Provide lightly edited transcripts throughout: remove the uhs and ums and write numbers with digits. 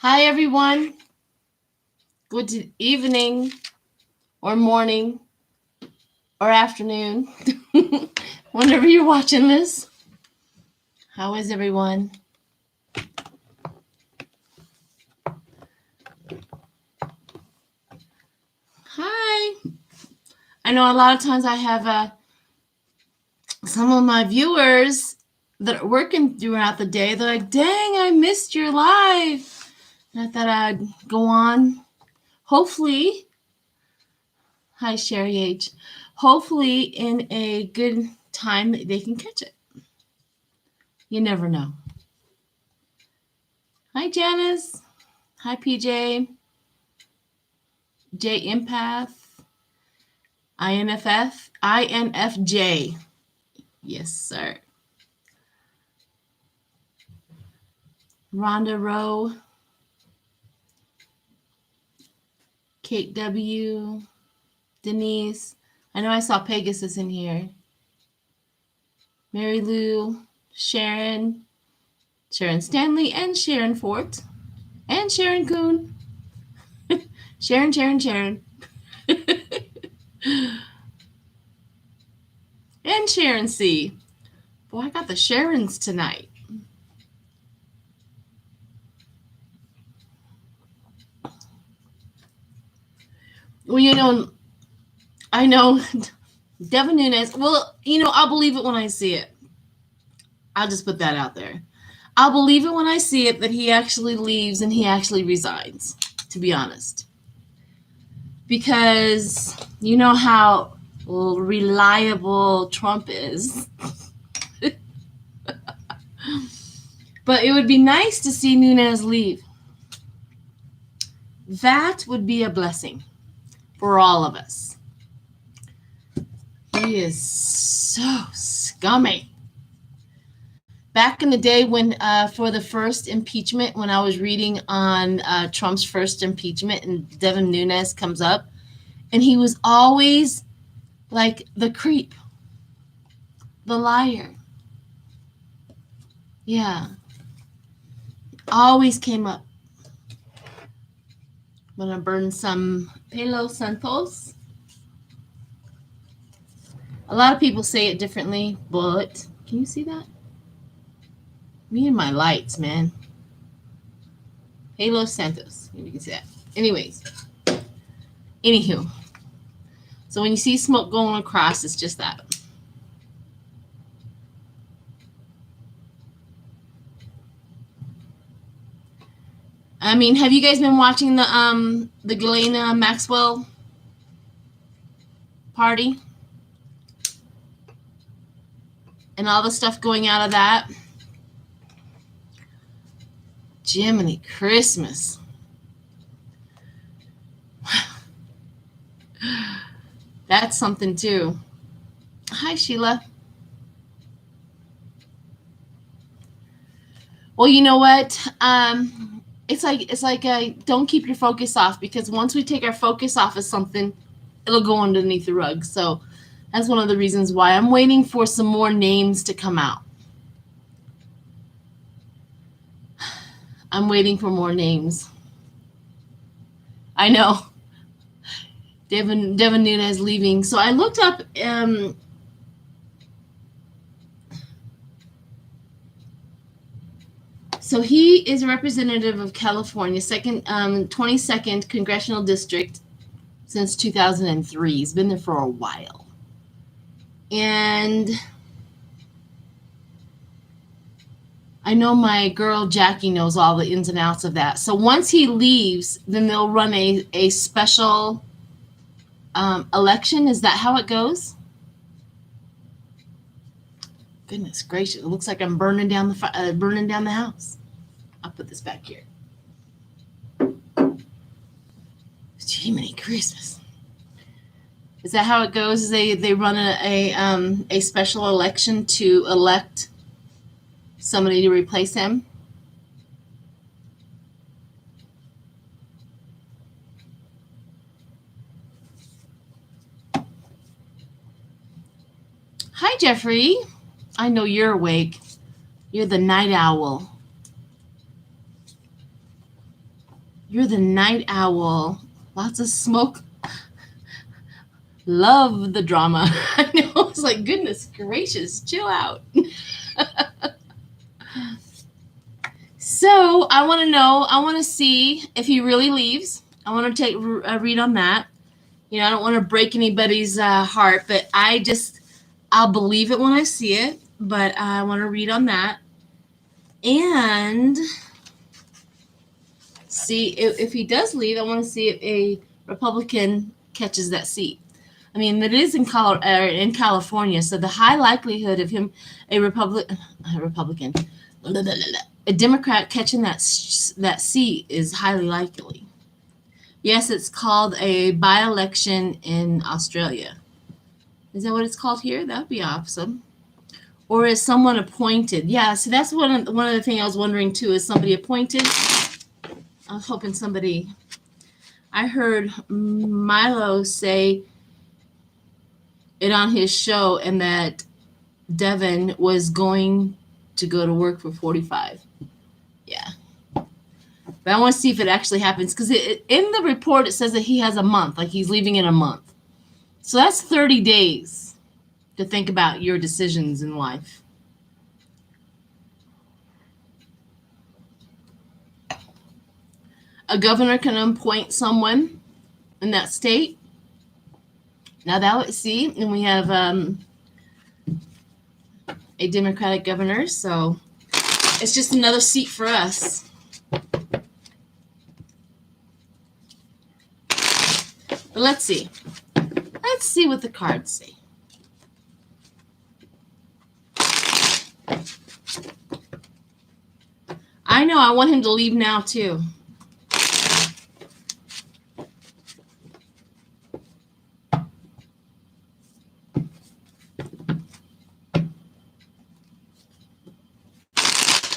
Hi, everyone. Good evening or morning or afternoon, whenever you're watching this. How is everyone? Hi. I know a lot of times I have some of my viewers that are working throughout the day. They're like, dang, I missed your live. And I thought I'd go on. Hopefully, hi, Sherry H. Hopefully in a good time that they can catch it. You never know. Hi, Janice. Hi, PJ. J Empath. INFJ. Yes, sir. Rhonda Rowe. Kate W. Denise. I know I saw Pegasus in here. Mary Lou. Sharon. Sharon Stanley and Sharon Fort. And Sharon Coon. Sharon. And Sharon C. Boy, I got the Sharons tonight. Well, I know Devin Nunes. Well, I'll believe it when I see it. I'll just put that out there. I'll believe it when I see it that he actually leaves and he actually resigns, to be honest. Because you know how reliable Trump is. But it would be nice to see Nunes leave. That would be a blessing for all of us. He is so scummy. Back in the day when for the first impeachment, when I was reading on Trump's first impeachment and Devin Nunes comes up, and he was always like the creep, the liar. Yeah. Always came up. I'm going to burn some Palo Santos. A lot of people say it differently, but can you see that? Me and my lights, man. Halo Santos. You can see that. Anyways. Anywho. So when you see smoke going across, it's just that. I mean, have you guys been watching the Ghislaine Maxwell party? And all the stuff going out of that? Jiminy Christmas. That's something too. Hi, Sheila. Well, you know what? It's like don't keep your focus off, because once we take our focus off of something, it'll go underneath the rug. So that's one of the reasons why I'm waiting for some more names to come out. I'm waiting for more names. I know. Devin Nunes leaving. So I looked up so he is a representative of California, 22nd Congressional District since 2003. He's been there for a while. And I know my girl Jackie knows all the ins and outs of that. So once he leaves, then they'll run a special election. Is that how it goes? Goodness gracious! It looks like I'm burning down the house. I'll put this back here. Jiminy Christmas! Is that how it goes? They run a special election to elect somebody to replace him? Hi, Jeffrey. I know you're awake. You're the night owl. You're the night owl. Lots of smoke. Love the drama. I know. It's like, goodness gracious, chill out. So I want to know, I want to see if he really leaves. I want to take a read on that. I don't want to break anybody's heart, but I'll believe it when I see it. But I want to read on that. And see if he does leave, I want to see if a Republican catches that seat. I mean, it is in California, so the high likelihood of him, a Democrat catching that seat is highly likely. Yes, it's called a by-election in Australia. Is that what it's called here? That would be awesome. Or is someone appointed? Yeah, so that's one of the things I was wondering too. Is somebody appointed? I was hoping somebody. I heard Milo say it on his show, and that Devin was going to go to work for 45. Yeah. But I want to see if it actually happens, because in the report it says that he has a month, like he's leaving in a month. So that's 30 days to think about your decisions in life. A governor can appoint someone in that state. Now and we have a Democratic governor, so it's just another seat for us. But let's see. Let's see what the cards say. I know, I want him to leave now too.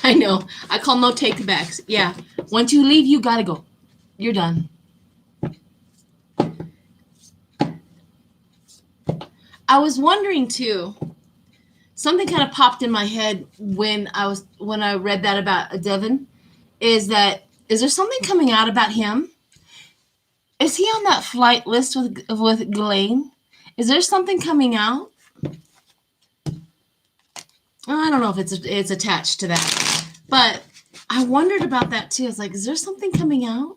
I know. I call no take backs. Yeah. Once you leave, you gotta go. You're done. I was wondering too, something kind of popped in my head when I read that about Devin, is there something coming out about him? Is he on that flight list with Ghislaine? Is there something coming out? I don't know if it's attached to that, but I wondered about that too. It's like, is there something coming out?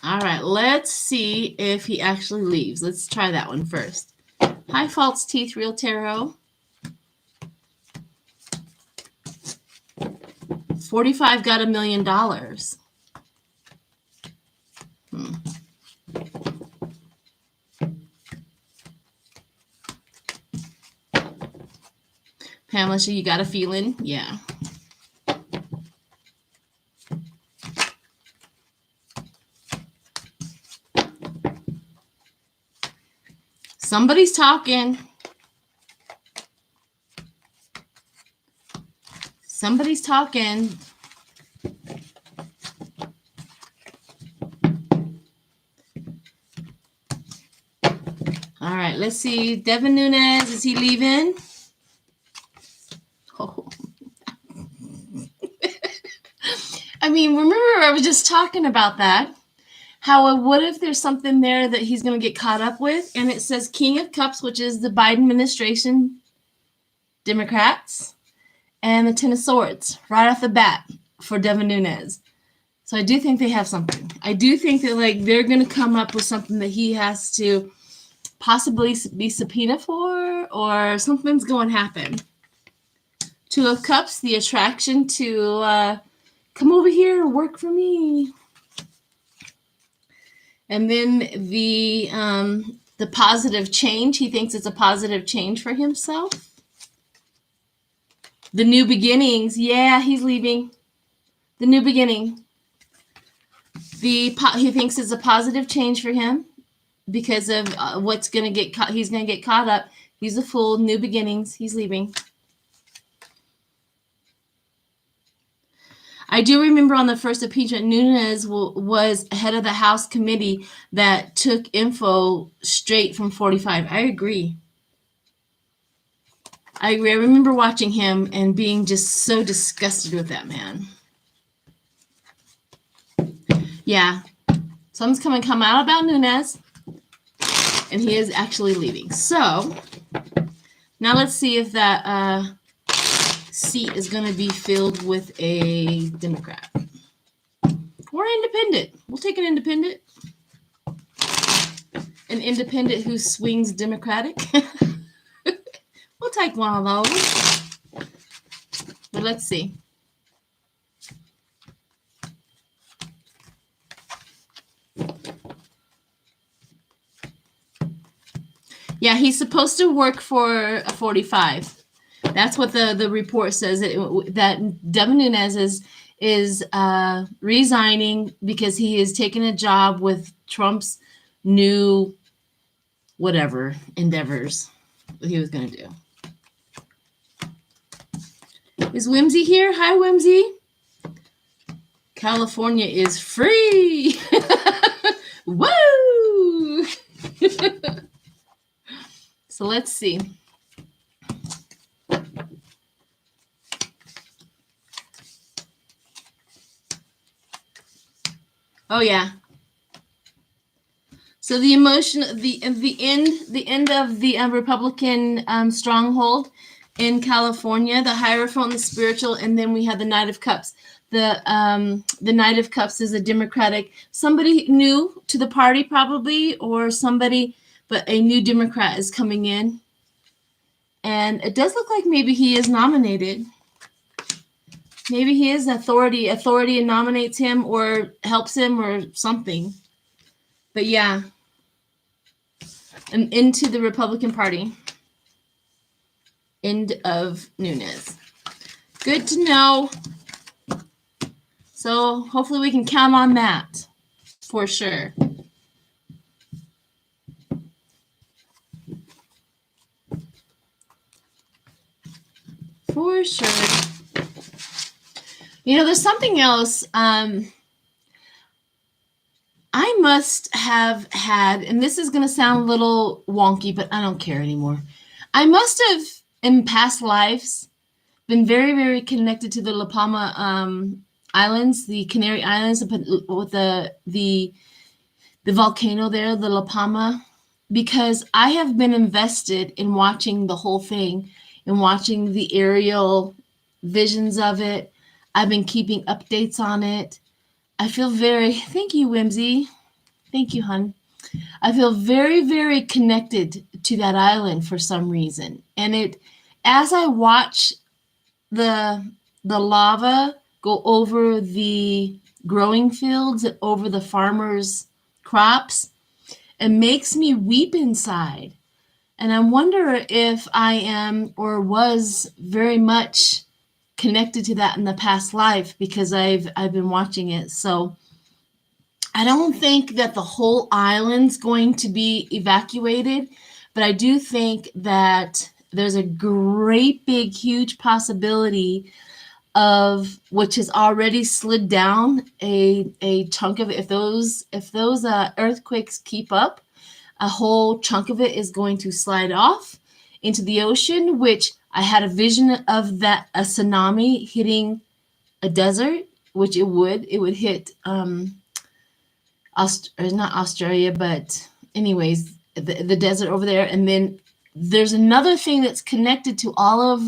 All right, let's see if he actually leaves. Let's try that one first. Hi, False Teeth Real Tarot. 45 got $1 million. Pamela, so you got a feeling? Yeah. Somebody's talking. Somebody's talking. All right, let's see. Devin Nunes, is he leaving? Oh. I mean, remember I was just talking about that. What if there's something there that he's going to get caught up with? And it says King of Cups, which is the Biden administration, Democrats, and the Ten of Swords right off the bat for Devin Nunes. So I do think they have something. I do think that they're going to come up with something that he has to possibly be subpoenaed for, or something's going to happen. Two of Cups, the attraction to come over here and work for me. And then the positive change. He thinks it's a positive change for himself. The new beginnings. Yeah, he's leaving. The new beginning. He thinks it's a positive change for him because of what's going to get caught. He's going to get caught up. He's a fool. New beginnings. He's leaving. I do remember on the first impeachment, Nunes was head of the House committee that took info straight from 45. I agree. I remember watching him and being just so disgusted with that man. Yeah. Something's come out about Nunes, and he is actually leaving. So now let's see if that seat is going to be filled with a Democrat or independent. We'll take an independent. An independent who swings Democratic. We'll take one of those. But let's see. Yeah, he's supposed to work for a 45. That's what the report says, that Devin Nunes is resigning because he is taking a job with Trump's new whatever endeavors that he was going to do. Is Whimsy here? Hi, Whimsy. California is free. Woo! So let's see. Oh yeah. So the emotion, the end of the Republican stronghold in California, the Hierophant, the spiritual, and then we have the Knight of Cups. The Knight of Cups is a Democratic, somebody new to the party probably, or somebody, but a new Democrat is coming in, and it does look like maybe he is nominated. Maybe he is authority and nominates him or helps him or something. But yeah, and into the Republican Party. End of Nunes. Good to know. So hopefully we can count on that for sure. For sure. You know, there's something else. I must have had, and this is going to sound a little wonky, but I don't care anymore. I must have, in past lives, been very, very connected to the La Palma Islands, the Canary Islands, with the volcano there, the La Palma, because I have been invested in watching the whole thing and watching the aerial visions of it. I've been keeping updates on it. I feel thank you, Whimsy. Thank you, hon. I feel very, very connected to that island for some reason. And as I watch the lava go over the growing fields and over the farmers' crops, it makes me weep inside. And I wonder if I am or was very much connected to that in the past life because I've been watching it. So I don't think that the whole island's going to be evacuated, but I do think that there's a great big huge possibility of which has already slid down a chunk of it. If those earthquakes keep up, a whole chunk of it is going to slide off into the ocean, which I had a vision of that, a tsunami hitting a desert, which it would hit not Australia, but anyways, the desert over there. And then there's another thing that's connected to all of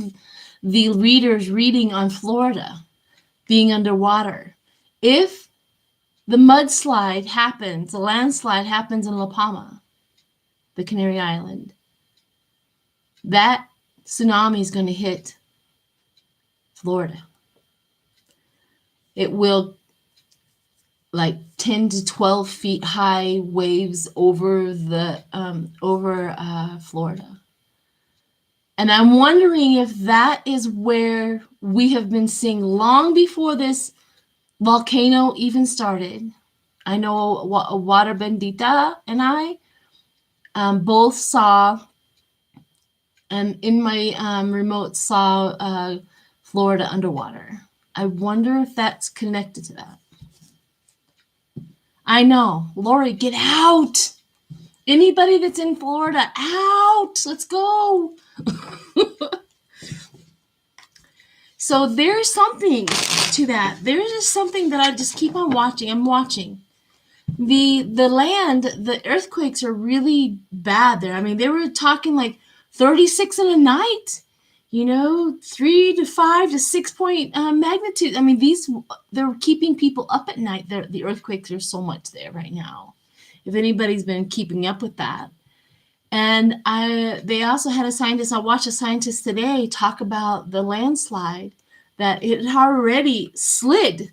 the readers reading on Florida being underwater. If the mudslide happens, the landslide happens in La Palma, the Canary Island, that tsunami is going to hit Florida. It will, like 10 to 12 feet high waves over Florida. And I'm wondering if that is where we have been seeing long before this volcano even started. I know Water Bendita and I both saw, and in my remote saw Florida underwater. I wonder if that's connected to that. I know. Lori, get out. Anybody that's in Florida, out. Let's go. So there's something to that. There's just something that I just keep on watching. I'm watching. The land, the earthquakes are really bad there. I mean, they were talking like 36 in a night, 3 to 5 to 6 point magnitude. I mean, they're keeping people up at night. The earthquakes are so much there right now. If anybody's been keeping up with that. And they also had a scientist, I watched a scientist today talk about the landslide, that it had already slid.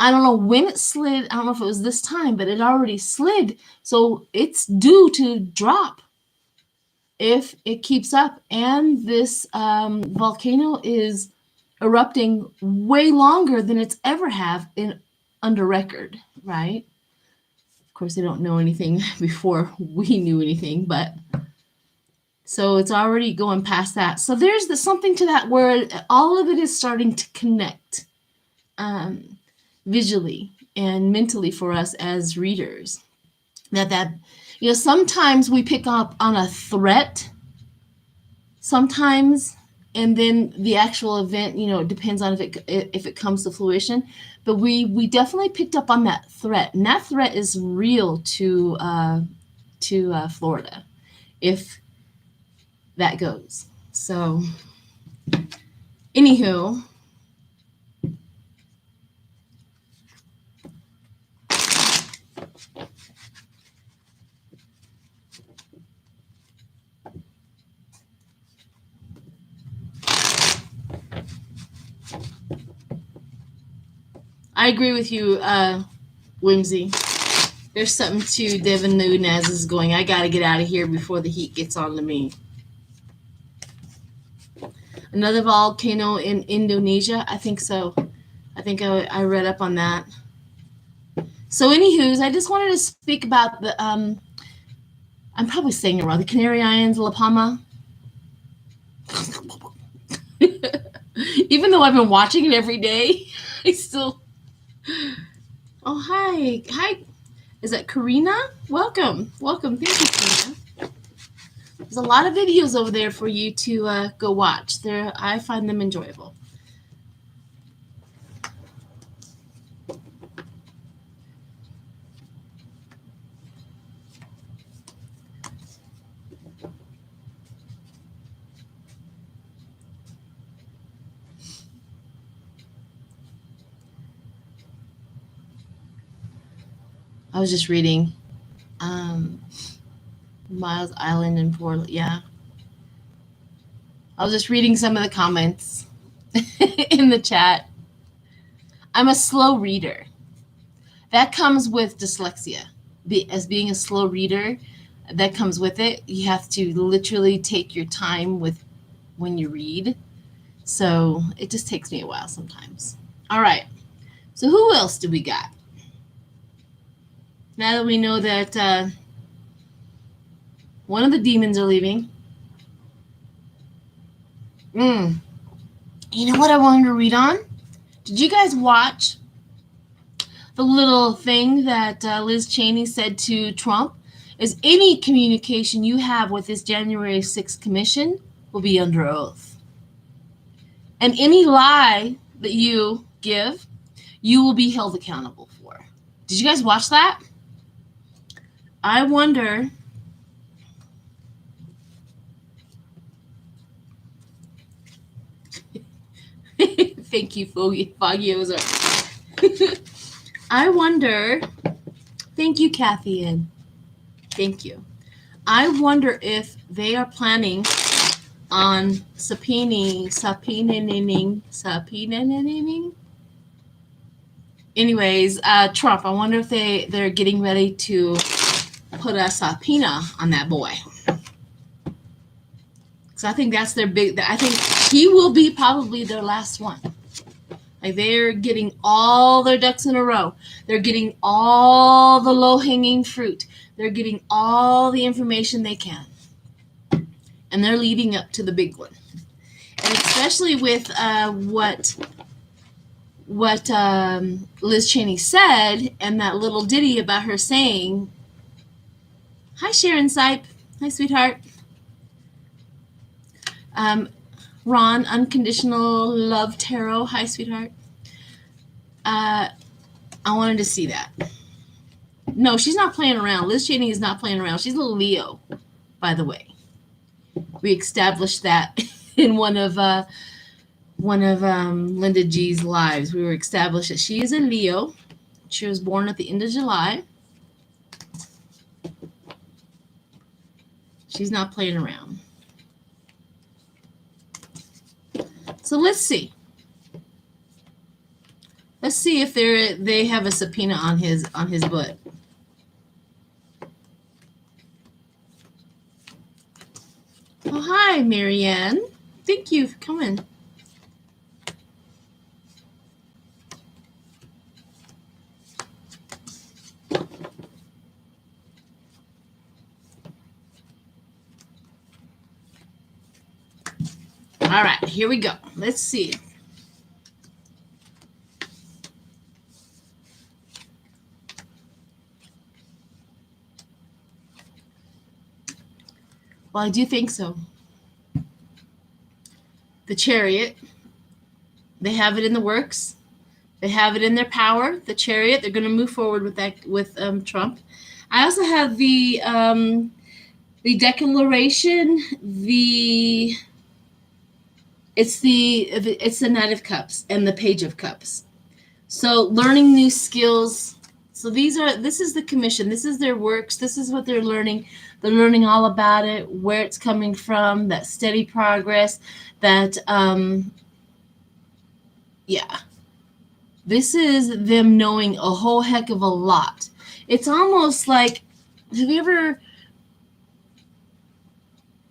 I don't know when it slid. I don't know if it was this time, but it already slid. So it's due to drop if it keeps up. And this volcano is erupting way longer than it's ever have under record, right? Of course, they don't know anything before we knew anything, but so it's already going past that. So there's something to that where all of it is starting to connect visually and mentally for us as readers. That sometimes we pick up on a threat, sometimes, and then the actual event, it depends on if it comes to fruition. But we definitely picked up on that threat, and that threat is real to Florida, if that goes. So, anywho, I agree with you, Whimsy. There's something to Devin Nunes is going, I got to get out of here before the heat gets on to me. Another volcano in Indonesia? I think so. I think I read up on that. So anywho's, I just wanted to speak about the, I'm probably saying it wrong, the Canary Islands, La Palma. Even though I've been watching it every day, I still... Oh, hi. Hi. Is that Karina? Welcome. Thank you, Karina. There's a lot of videos over there for you to go watch. I find them enjoyable. I was just reading Miles Island in Portland. Yeah. I was just reading some of the comments in the chat. I'm a slow reader. That comes with dyslexia. As being a slow reader, that comes with it. You have to literally take your time when you read. So it just takes me a while sometimes. All right. So who else do we got? Now that we know that one of the demons are leaving. You know what I wanted to read on? Did you guys watch the little thing that Liz Cheney said to Trump? Is any communication you have with this January 6th commission will be under oath. And any lie that you give, you will be held accountable for. Did you guys watch that? I wonder... Thank you, Foggy Ozer. I wonder... Thank you, Kathy Ann. Thank you. I wonder if they are planning on subpoenaing. Anyways, Trump, I wonder if they're getting ready to put a subpoena on that boy. So I think that's their I think he will be probably their last one. Like, they're getting all their ducks in a row. They're getting all the low-hanging fruit. They're getting all the information they can. And they're leading up to the big one. And especially with what Liz Cheney said, and that little ditty about her saying, "Hi, Sharon Sipe. Hi, sweetheart." Ron, Unconditional Love Tarot. Hi, sweetheart. I wanted to see that. No, she's not playing around. Liz Cheney is not playing around. She's a Leo, by the way. We established that in one of Linda G's lives. We were established that she is a Leo. She was born at the end of July. She's not playing around. So let's see. Let's see if they have a subpoena on his butt. Oh, hi, Marianne. Thank you for coming. All right, here we go. Let's see. Well, I do think so. The Chariot, they have it in the works. They have it in their power. The Chariot, they're going to move forward with that with Trump. I also have the Declaration. It's the Knight of Cups and the Page of Cups. So learning new skills. So this is the commission. This is their works. This is what they're learning. They're learning all about it, where it's coming from, that steady progress, that, This is them knowing a whole heck of a lot. It's almost like, have you ever,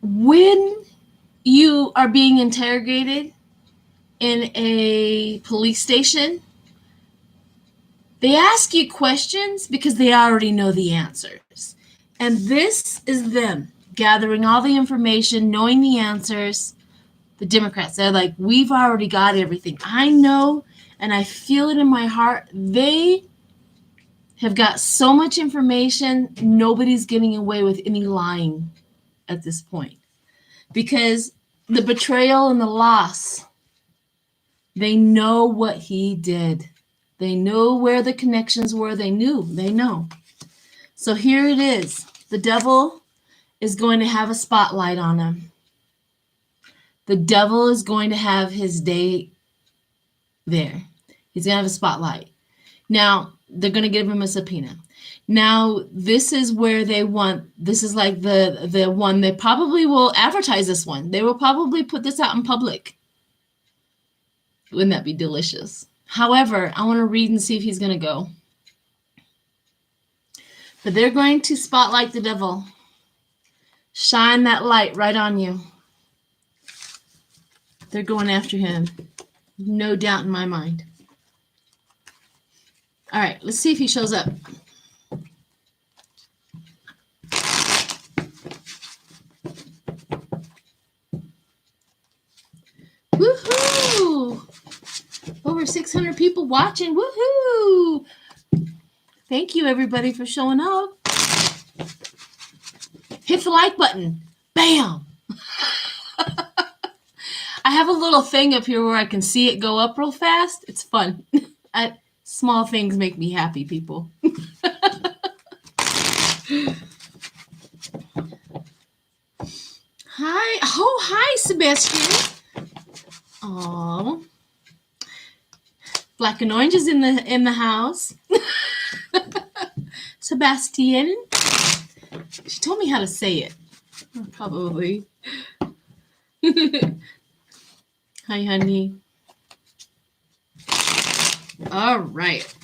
when you are being interrogated in a police station, they ask you questions because they already know the answers. And this is them gathering all the information, knowing the answers. The Democrats, they're like, we've already got everything. I know, and I feel it in my heart. They have got so much information, nobody's getting away with any lying at this point. Because the betrayal and the loss, they know what he did. They know where the connections were. They know. So here it is. The devil is going to have a spotlight on him. The devil is going to have his day there. He's going to have a spotlight. Now, they're going to give him a subpoena. Now, this is where this is like the one, they probably will advertise this one. They will probably put this out in public. Wouldn't that be delicious? However, I want to read and see if he's going to go. But they're going to spotlight the devil. Shine that light right on you. They're going after him. No doubt in my mind. All right, let's see if he shows up. Woohoo! Over 600 people watching. Woohoo! Thank you, everybody, for showing up. Hit the like button. Bam! I have a little thing up here where I can see it go up real fast. It's fun. Small things make me happy, people. Hi. Oh, hi, Sebastian. Oh. Black and Orange is in the house. Sebastian. She told me how to say it. Probably. Hi, honey. All right.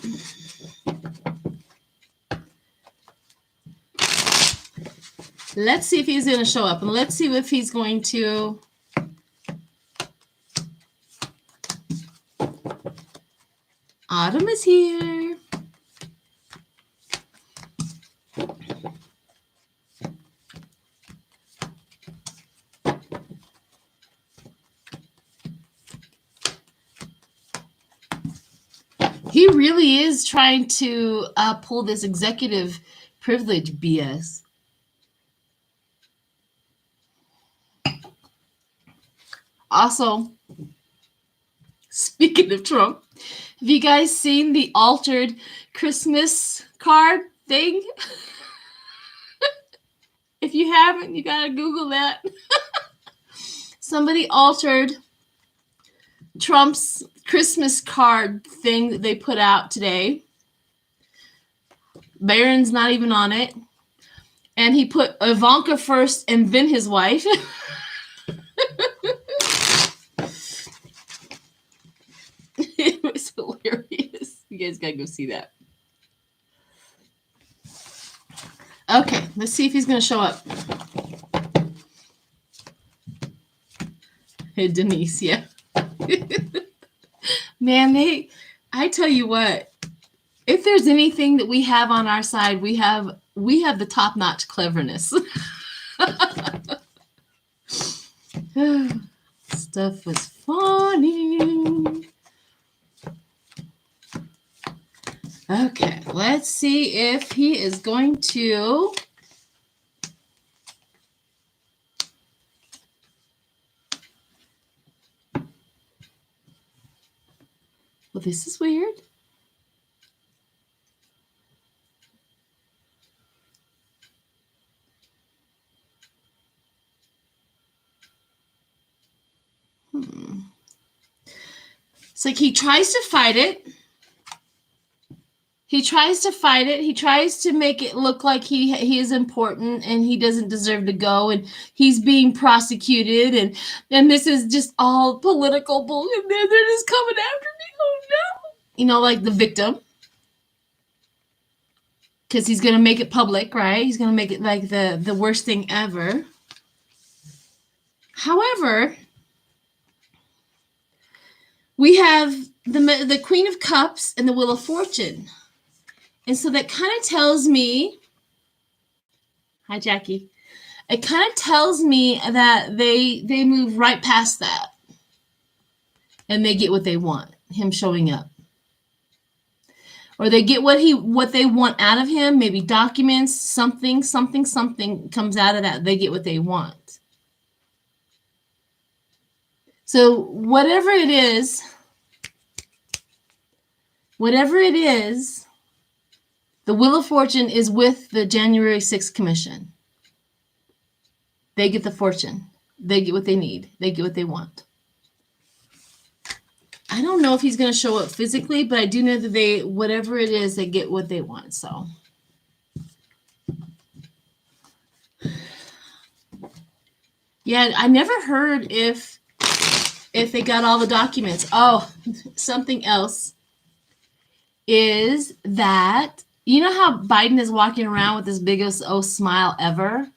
Let's see if he's going to show up, and let's see if he's going to. Autumn is here. He really is trying to pull this executive privilege BS. Also, speaking of Trump, have you guys seen the altered Christmas card thing? If you haven't, you gotta Google that. Somebody altered Trump's Christmas card thing that they put out today. Barron's not even on it. And he put Ivanka first and then his wife. It was hilarious. You guys gotta go see that. Okay, let's see if he's gonna show up. Hey, Denise, yeah. Man, I tell you what, if there's anything that we have on our side, we have the top-notch cleverness. Stuff was funny. Okay, let's see if he is going to. Well, this is weird. It's like he tries to fight it. He tries to make it look like he is important and he doesn't deserve to go and he's being prosecuted and this is just all political bullshit. They're just coming after me. Oh no. You know, like the victim. Because he's going to make it public, right? He's going to make it like the worst thing ever. However, we have the Queen of Cups and the Wheel of Fortune. And so that kind of tells me, hi, Jackie. It kind of tells me that they move right past that. And they get what they want, him showing up. Or they get what they want out of him, maybe documents, something comes out of that. They get what they want. So whatever it is, the Wheel of Fortune is with the January 6th Commission. They get the fortune. They get what they need. They get what they want. I don't know if he's going to show up physically, but I do know that whatever it is, they get what they want. So, yeah, I never heard if they got all the documents. Oh, something else is that, you know how Biden is walking around with this biggest smile ever?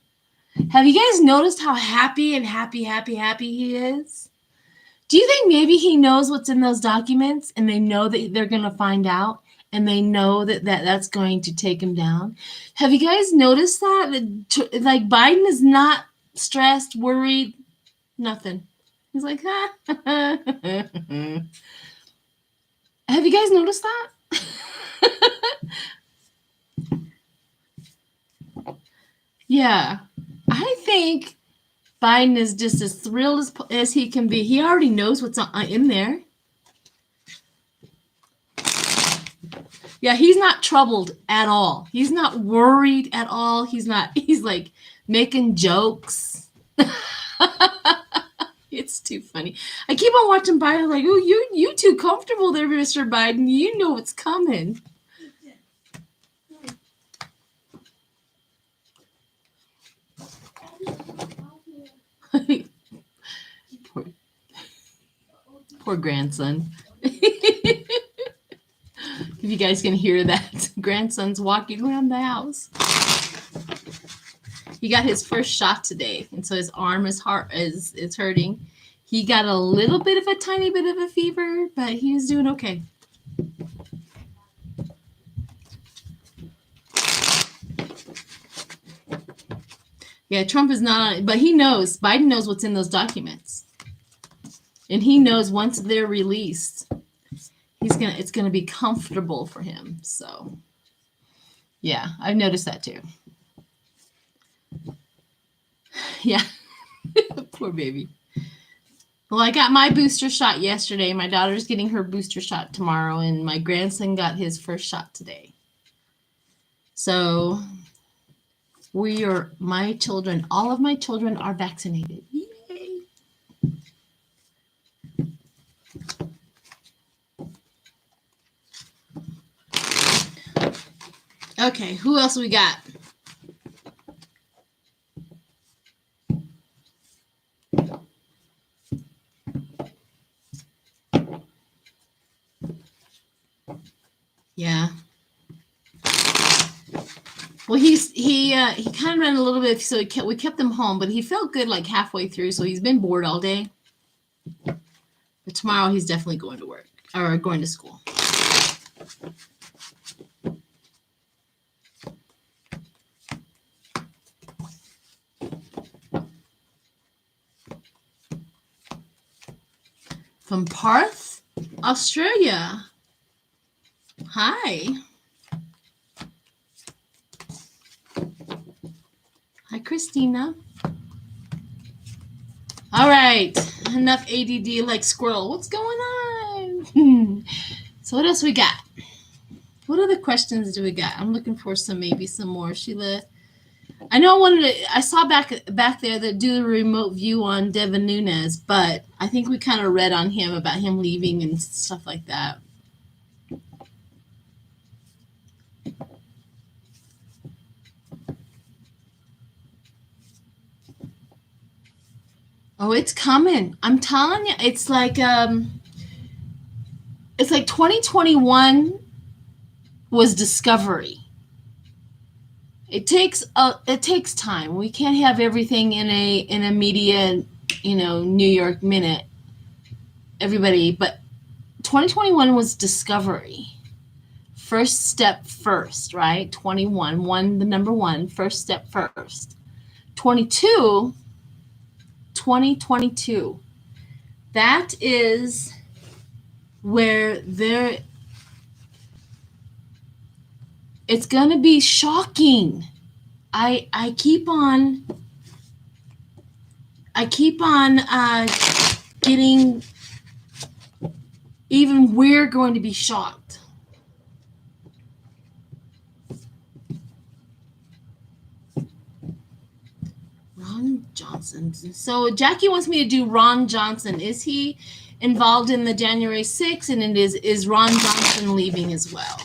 Have you guys noticed how happy he is? Do you think maybe he knows what's in those documents and they know that they're going to find out and they know that's going to take him down? Have you guys noticed that? Like Biden is not stressed, worried, nothing. He's like, ha. Have you guys noticed that? Yeah, I think Biden is just as thrilled as he can be. He already knows what's in there. Yeah, he's not troubled at all. He's not worried at all. He's like making jokes. It's too funny. I keep on watching Biden like, oh, you too comfortable there, Mr. Biden. You know what's coming. Poor grandson. If you guys can hear that, grandson's walking around the house. He got his first shot today, and so his arm is hurting. He got a tiny bit of a fever, but he's doing okay. Yeah, Trump is not on it, but Biden knows what's in those documents. And he knows once they're released, it's gonna be comfortable for him. So yeah, I've noticed that too. Yeah. Poor baby. Well, I got my booster shot yesterday. My daughter's getting her booster shot tomorrow, and my grandson got his first shot today. So all of my children are vaccinated. Yay! Okay, who else we got? Yeah. Well, he kind of ran a little bit, so we kept him home, but he felt good like halfway through, so he's been bored all day. But tomorrow he's definitely going to work or going to school. From Perth, Australia. Hi. Hi, Christina. All right. Enough ADD like squirrel. What's going on? So what else we got? What other questions do we got? I'm looking for maybe some more. Sheila. I know I saw back there that do the remote view on Devin Nunes, but I think we kind of read on him about him leaving and stuff like that. Oh, it's coming. I'm telling you, it's like 2021 was discovery. It takes time. We can't have everything in a media, New York minute. Everybody, but 2021 was discovery. First step first, right? 21, the number one, first step first. 2022. That is where it's going to be shocking. I keep on getting, even we're going to be shocked. Ron Johnson. So Jackie wants me to do Ron Johnson. Is he involved in the January 6th? And is Ron Johnson leaving as well?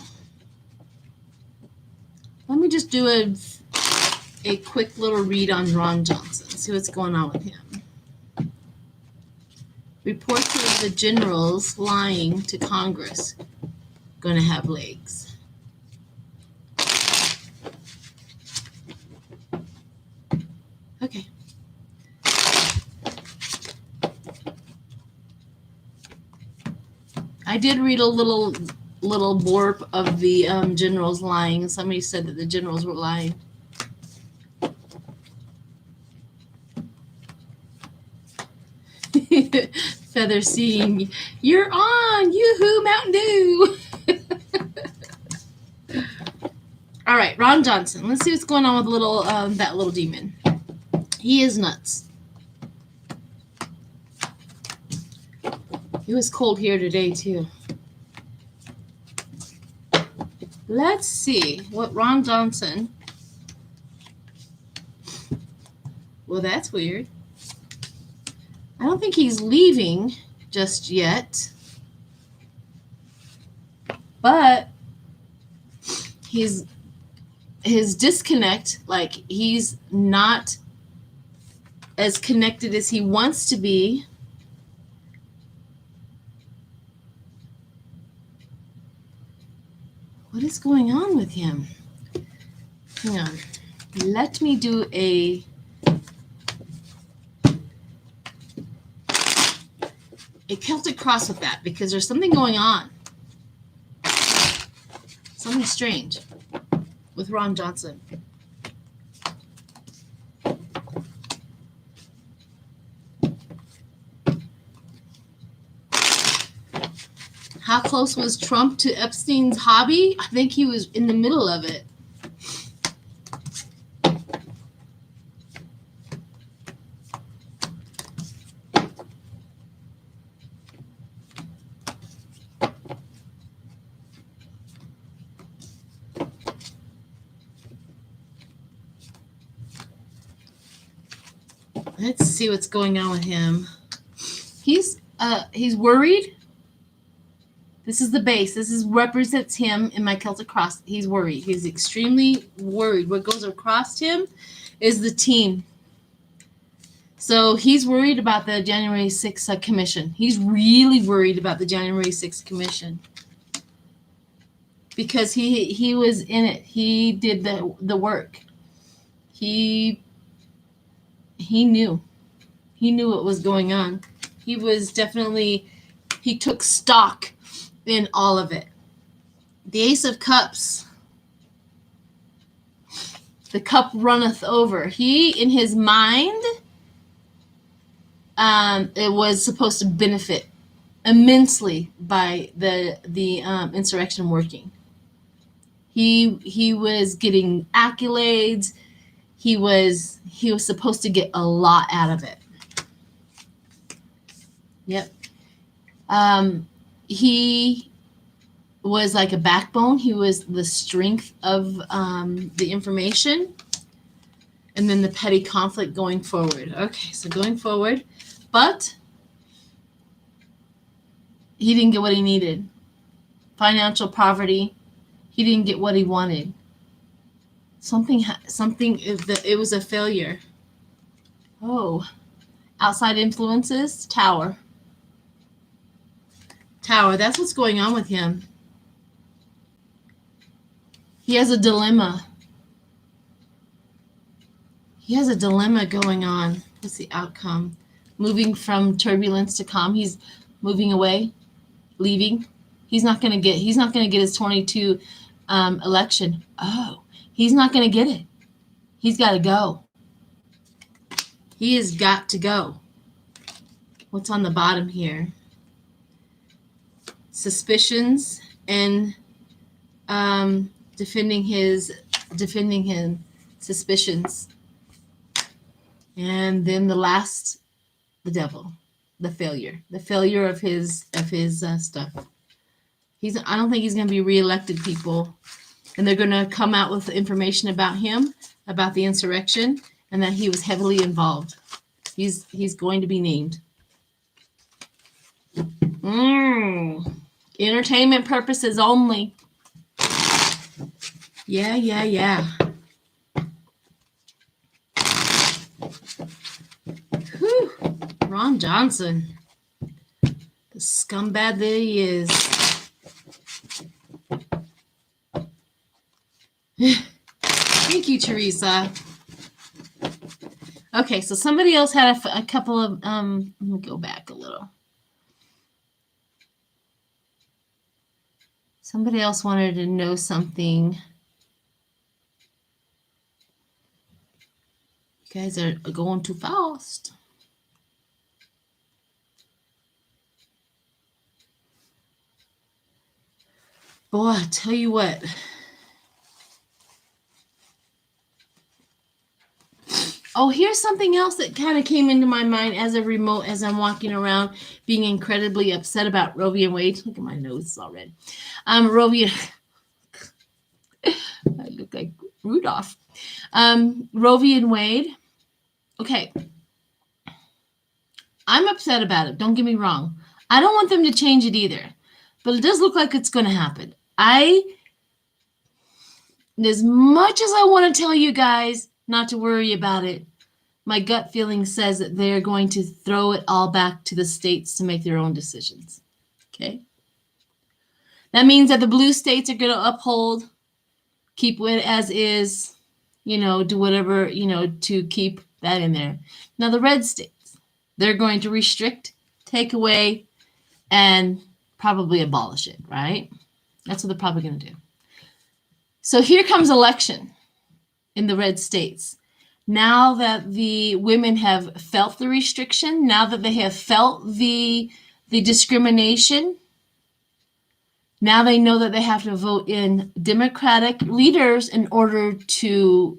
Let me just do a quick little read on Ron Johnson. See what's going on with him. Reports of the generals lying to Congress going to have legs. Okay. I did read a little blurb of the generals lying. Somebody said that the generals were lying. Feather seeing, you're on, yoo-hoo, Mountain Dew. All right, Ron Johnson. Let's see what's going on with that little demon. He is nuts. It was cold here today, too. Let's see what Ron Johnson. Well, that's weird. I don't think he's leaving just yet. But his disconnect, like he's not as connected as he wants to be. What is going on with him? Hang on. Let me do a Celtic cross with that, because there's something going on. Something strange with Ron Johnson. How close was Trump to Epstein's hobby? I think he was in the middle of it. Let's see what's going on with him. He's worried. This is the base. This represents him in my Celtic cross. He's worried. He's extremely worried. What goes across him is the team. So he's worried about the January 6th commission. He's really worried about the January 6th commission because he was in it. He did the work. He knew. He knew what was going on. He took stock in all of it. The Ace of Cups. The cup runneth over. He, in his mind, it was supposed to benefit immensely by the insurrection working. He was getting accolades. He was supposed to get a lot out of it. Yep. He was like a backbone. He was the strength of the information. And then the petty conflict going forward. Okay, so going forward. But he didn't get what he needed. Financial poverty. He didn't get what he wanted. It was a failure. Oh, outside influences, Tower. That's what's going on with him. He has a dilemma. He has a dilemma going on. What's the outcome? Moving from turbulence to calm. He's moving away, leaving. He's not gonna get his 22 election. Oh, he's not gonna get it. He's got to go. He has got to go. What's on the bottom here? Suspicions and defending his suspicions. And then the devil, the failure of his stuff. I don't think he's going to be reelected, people. And they're going to come out with information about him, about the insurrection, and that he was heavily involved. He's going to be named. Entertainment purposes only. Yeah. Whew. Ron Johnson. The scumbag that he is. Thank you, Teresa. Okay, so somebody else had a couple of, let me go back a little. Somebody else wanted to know something. You guys are going too fast. Boy, I tell you what. Oh, here's something else that kind of came into my mind as I'm walking around, being incredibly upset about Roe v. Wade. Look at my nose, it's all red. Roe v. I look like Rudolph. Roe v. Wade. Okay. I'm upset about it. Don't get me wrong. I don't want them to change it either. But it does look like it's going to happen. As much as I want to tell you guys not to worry about it, my gut feeling says that they're going to throw it all back to the states to make their own decisions. Okay? That means that the blue states are going to uphold, keep it as is, do whatever, to keep that in there. Now, the red states, they're going to restrict, take away, and probably abolish it, right? That's what they're probably going to do. So here comes election in the red states. Now that the women have felt the restriction, now that they have felt the discrimination, Now they know that they have to vote in Democratic leaders in order to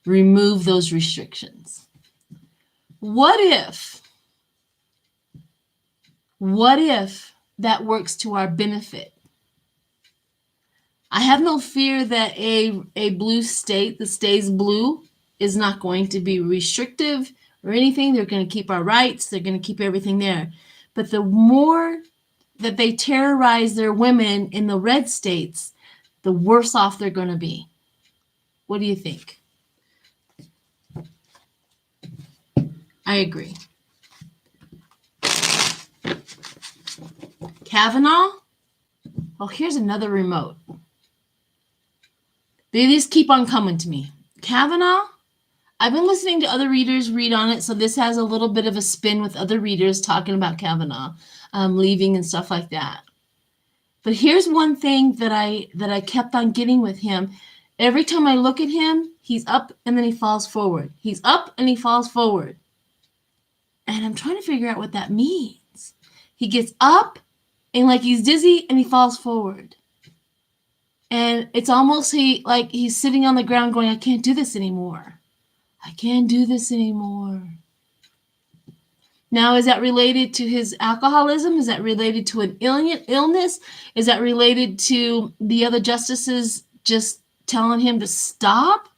remove those restrictions. What if that works to our benefit? I have no fear that a blue state that stays blue is not going to be restrictive or anything. They're going to keep our rights. They're going to keep everything there. But the more that they terrorize their women in the red states, the worse off they're going to be. What do you think? I agree. Kavanaugh? Oh, here's another remote. They just keep on coming to me. Kavanaugh? I've been listening to other readers read on it, so this has a little bit of a spin with other readers talking about Kavanaugh leaving and stuff like that. But here's one thing that I kept on getting with him. Every time I look at him, he's up and then he falls forward. He's up and he falls forward. And I'm trying to figure out what that means. He gets up and like he's dizzy and he falls forward. And it's almost like he's sitting on the ground going, I can't do this anymore. I can't do this anymore. Now, is that related to his alcoholism? Is that related to an illness? Is that related to the other justices just telling him to stop?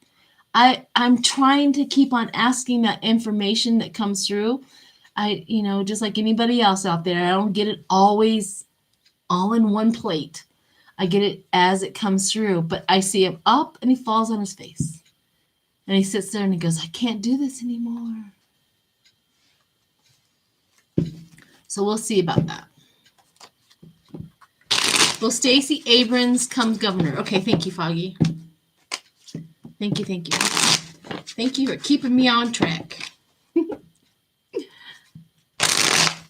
I'm trying to keep on asking that information that comes through. Just like anybody else out there, I don't get it always all in one plate. I get it as it comes through, but I see him up and he falls on his face. And he sits there and he goes, I can't do this anymore. So we'll see about that. Well, Stacey Abrams comes governor. Okay, thank you, Foggy. Thank you. Thank you for keeping me on track.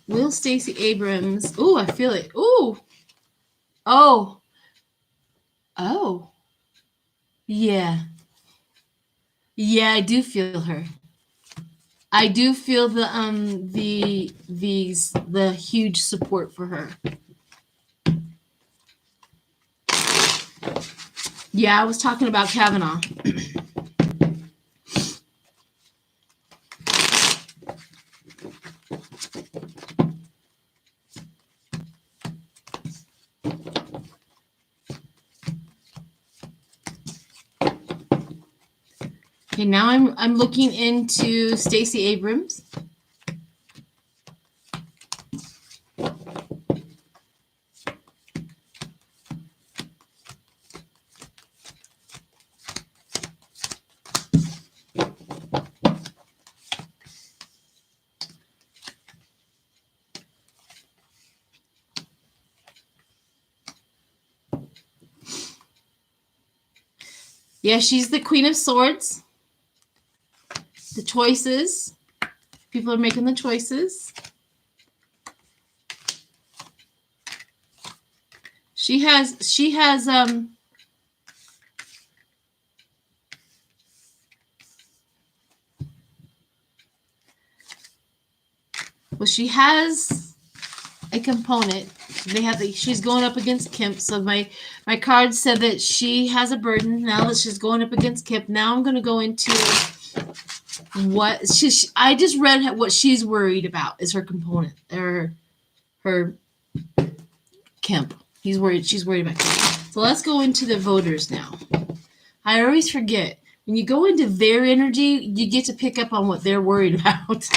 Will Stacey Abrams... Ooh, I feel it. Ooh. Oh. Yeah. Yeah, I do feel her. I do feel the huge support for her. Yeah, I was talking about Kavanaugh. Okay, now I'm looking into Stacey Abrams. Yeah, she's the Queen of Swords. The choices. People are making the choices. She has a component. She's going up against Kemp. So my card said that she has a burden. Now that she's going up against Kemp. Now I'm going to go into what I just read what she's worried about is her component or her Kemp. She's worried about Kemp. So let's go into the voters now. I always forget when you go into their energy, you get to pick up on what they're worried about.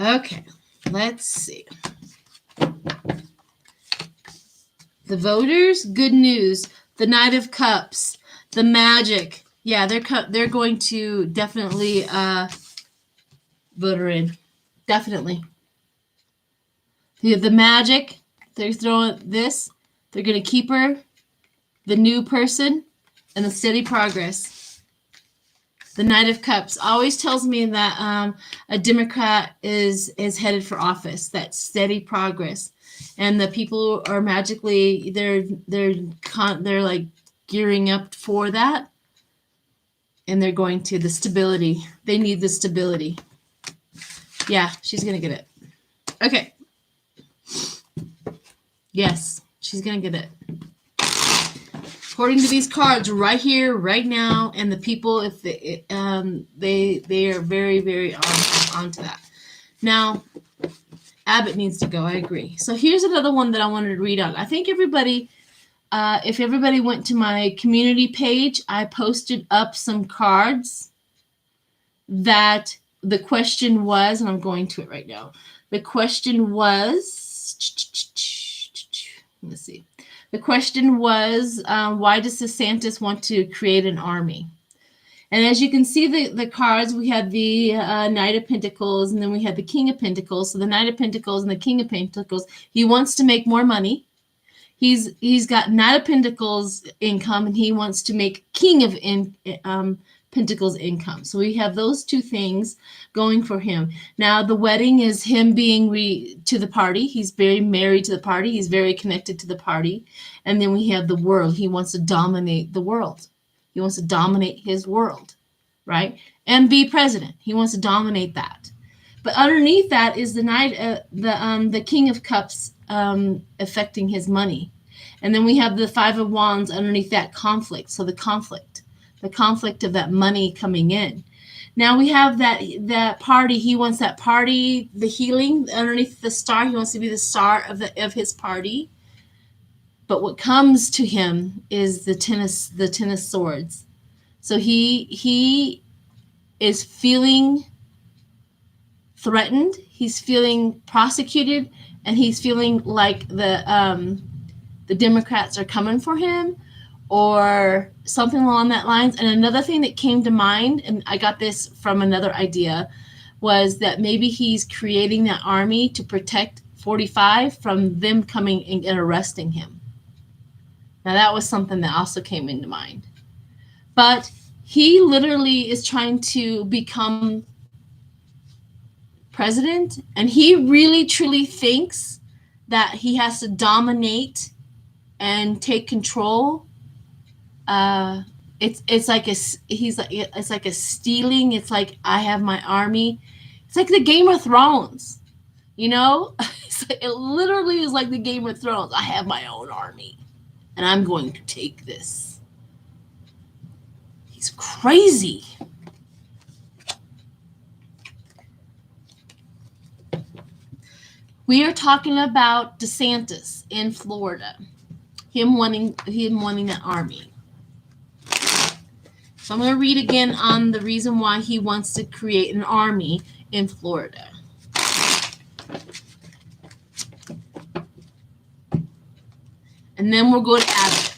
Okay, let's see. The voters, good news. The Knight of Cups, the Magic. Yeah, they're going to definitely vote her in. Definitely. The Magic, they're throwing this. They're going to keep her, the new person, and the steady progress. The Knight of Cups always tells me that a Democrat is headed for office. That steady progress, and the people are magically they're like gearing up for that, and they're going to the stability. They need the stability. Yeah, she's gonna get it. Okay. Yes, she's gonna get it. According to these cards right here, right now, and the people, if they are very, very onto that. Now, Abbott needs to go. I agree. So here's another one that I wanted to read out. I think everybody, if everybody went to my community page, I posted up some cards that the question was, and I'm going to it right now. The question was, let's see. The question was, why does DeSantis want to create an army? And as you can see the cards, we had the Knight of Pentacles, and then we had the King of Pentacles. So the Knight of Pentacles and the King of Pentacles, he wants to make more money. He's got Knight of Pentacles income, and he wants to make King of Pentacles income. So we have those two things going for him. Now the wedding is him being to the party. He's very married to the party. He's very connected to the party. And then we have the world. He wants to dominate the world. He wants to dominate his world, right? And be president. He wants to dominate that. But underneath that is the the King of Cups affecting his money. And then we have the Five of Wands underneath that conflict. So the conflict of that money coming in. Now we have that party. He wants that party, the healing underneath the star. He wants to be the star of his party. But what comes to him is the Ten of Swords. So he is feeling threatened. He's feeling prosecuted, and he's feeling like the Democrats are coming for him, or something along that lines. And another thing that came to mind, and I got this from another idea, was that maybe he's creating that army to protect 45 from them coming and arresting him. Now that was something that also came into mind. But he literally is trying to become president, and he really truly thinks that he has to dominate and take control. It's like a stealing. It's like, I have my army. It's like the Game of Thrones, you know. It literally is like the Game of Thrones. I have my own army, and I'm going to take this. He's crazy. We are talking about DeSantis in Florida. Him wanting that army. So I'm going to read again on the reason why he wants to create an army in Florida. And then we'll go to Abbott.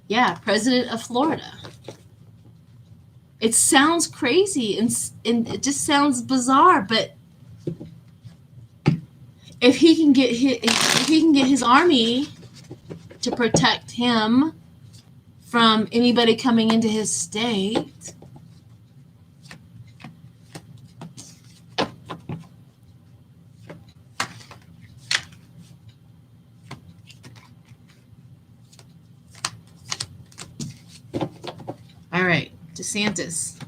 Yeah, president of Florida. It sounds crazy and it just sounds bizarre, but if he can get his army to protect him from anybody coming into his state, all right, DeSantis,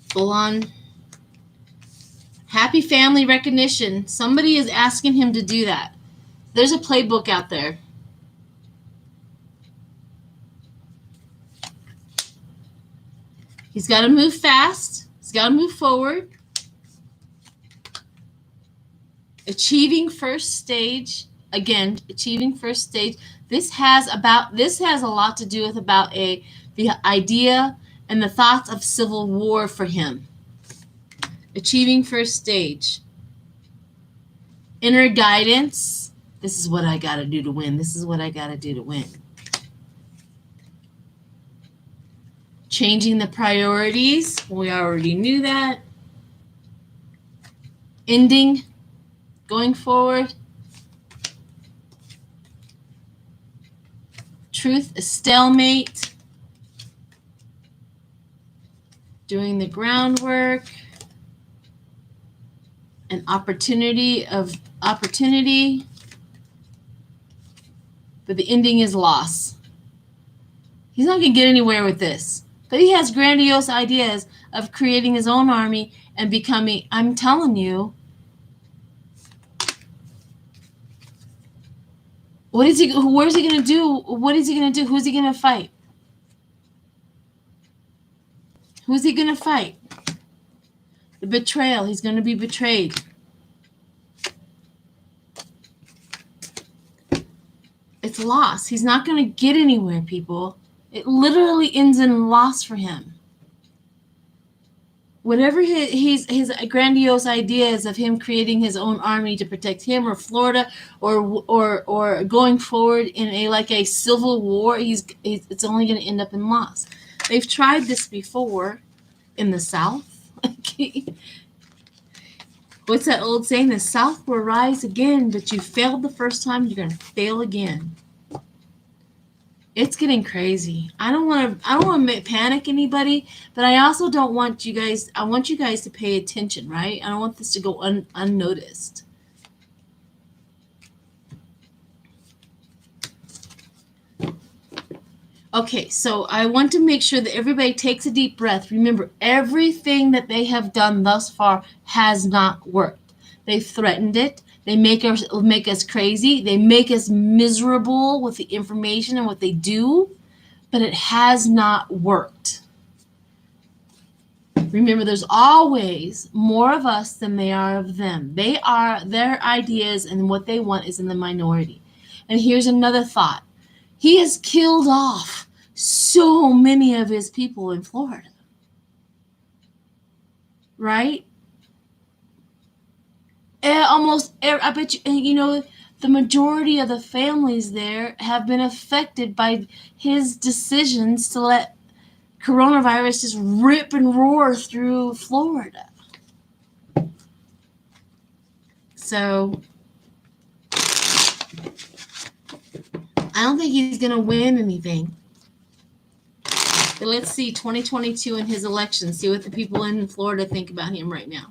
full on. Happy family recognition. Somebody is asking him to do that. There's a playbook out there. He's got to move fast. He's got to move forward. Achieving first stage. Again, achieving first stage. This has a lot to do with the idea and the thoughts of civil war for him. Achieving first stage. Inner guidance. This is what I got to do to win. This is what I got to do to win. Changing the priorities. We already knew that. Ending. Going forward. truth, a stalemate, doing the groundwork, an opportunity, but the ending is loss. He's not going to get anywhere with this. But he has grandiose ideas of creating his own army and becoming, I'm telling you, where's he going to do? What is he going to do? Who's he going to fight? Who's he going to fight? The betrayal. He's going to be betrayed. It's loss. He's not going to get anywhere, people. It literally ends in loss for him. Whatever his grandiose ideas of him creating his own army to protect him or Florida or going forward in a civil war, it's only going to end up in loss. They've tried this before in the South. What's that old saying? The South will rise again, but you failed the first time, you're going to fail again. It's getting crazy. I don't want to panic anybody, but I also don't want you guys. I want you guys to pay attention, right? I don't want this to go unnoticed. Okay, so I want to make sure that everybody takes a deep breath. Remember, everything that they have done thus far has not worked. They've threatened it. They make us crazy. They make us miserable with the information and what they do, but it has not worked. Remember, there's always more of us than they are of them. Their ideas and what they want is in the minority. And here's another thought. He has killed off so many of his people in Florida. Right? I bet you, the majority of the families there have been affected by his decisions to let coronavirus just rip and roar through Florida. So I don't think he's going to win anything. But let's see 2022 in his election. See what the people in Florida think about him right now.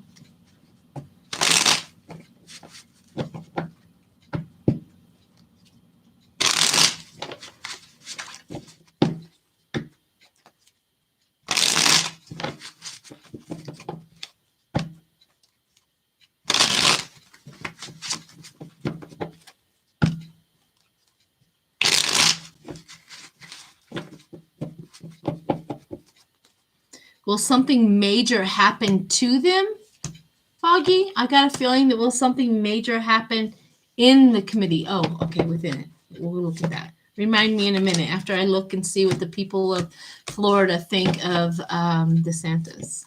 Will something major happen to them, Foggy? I got a feeling that will something major happen in the committee. Oh, okay, within it. We'll look at that. Remind me in a minute after I look and see what the people of Florida think of DeSantis.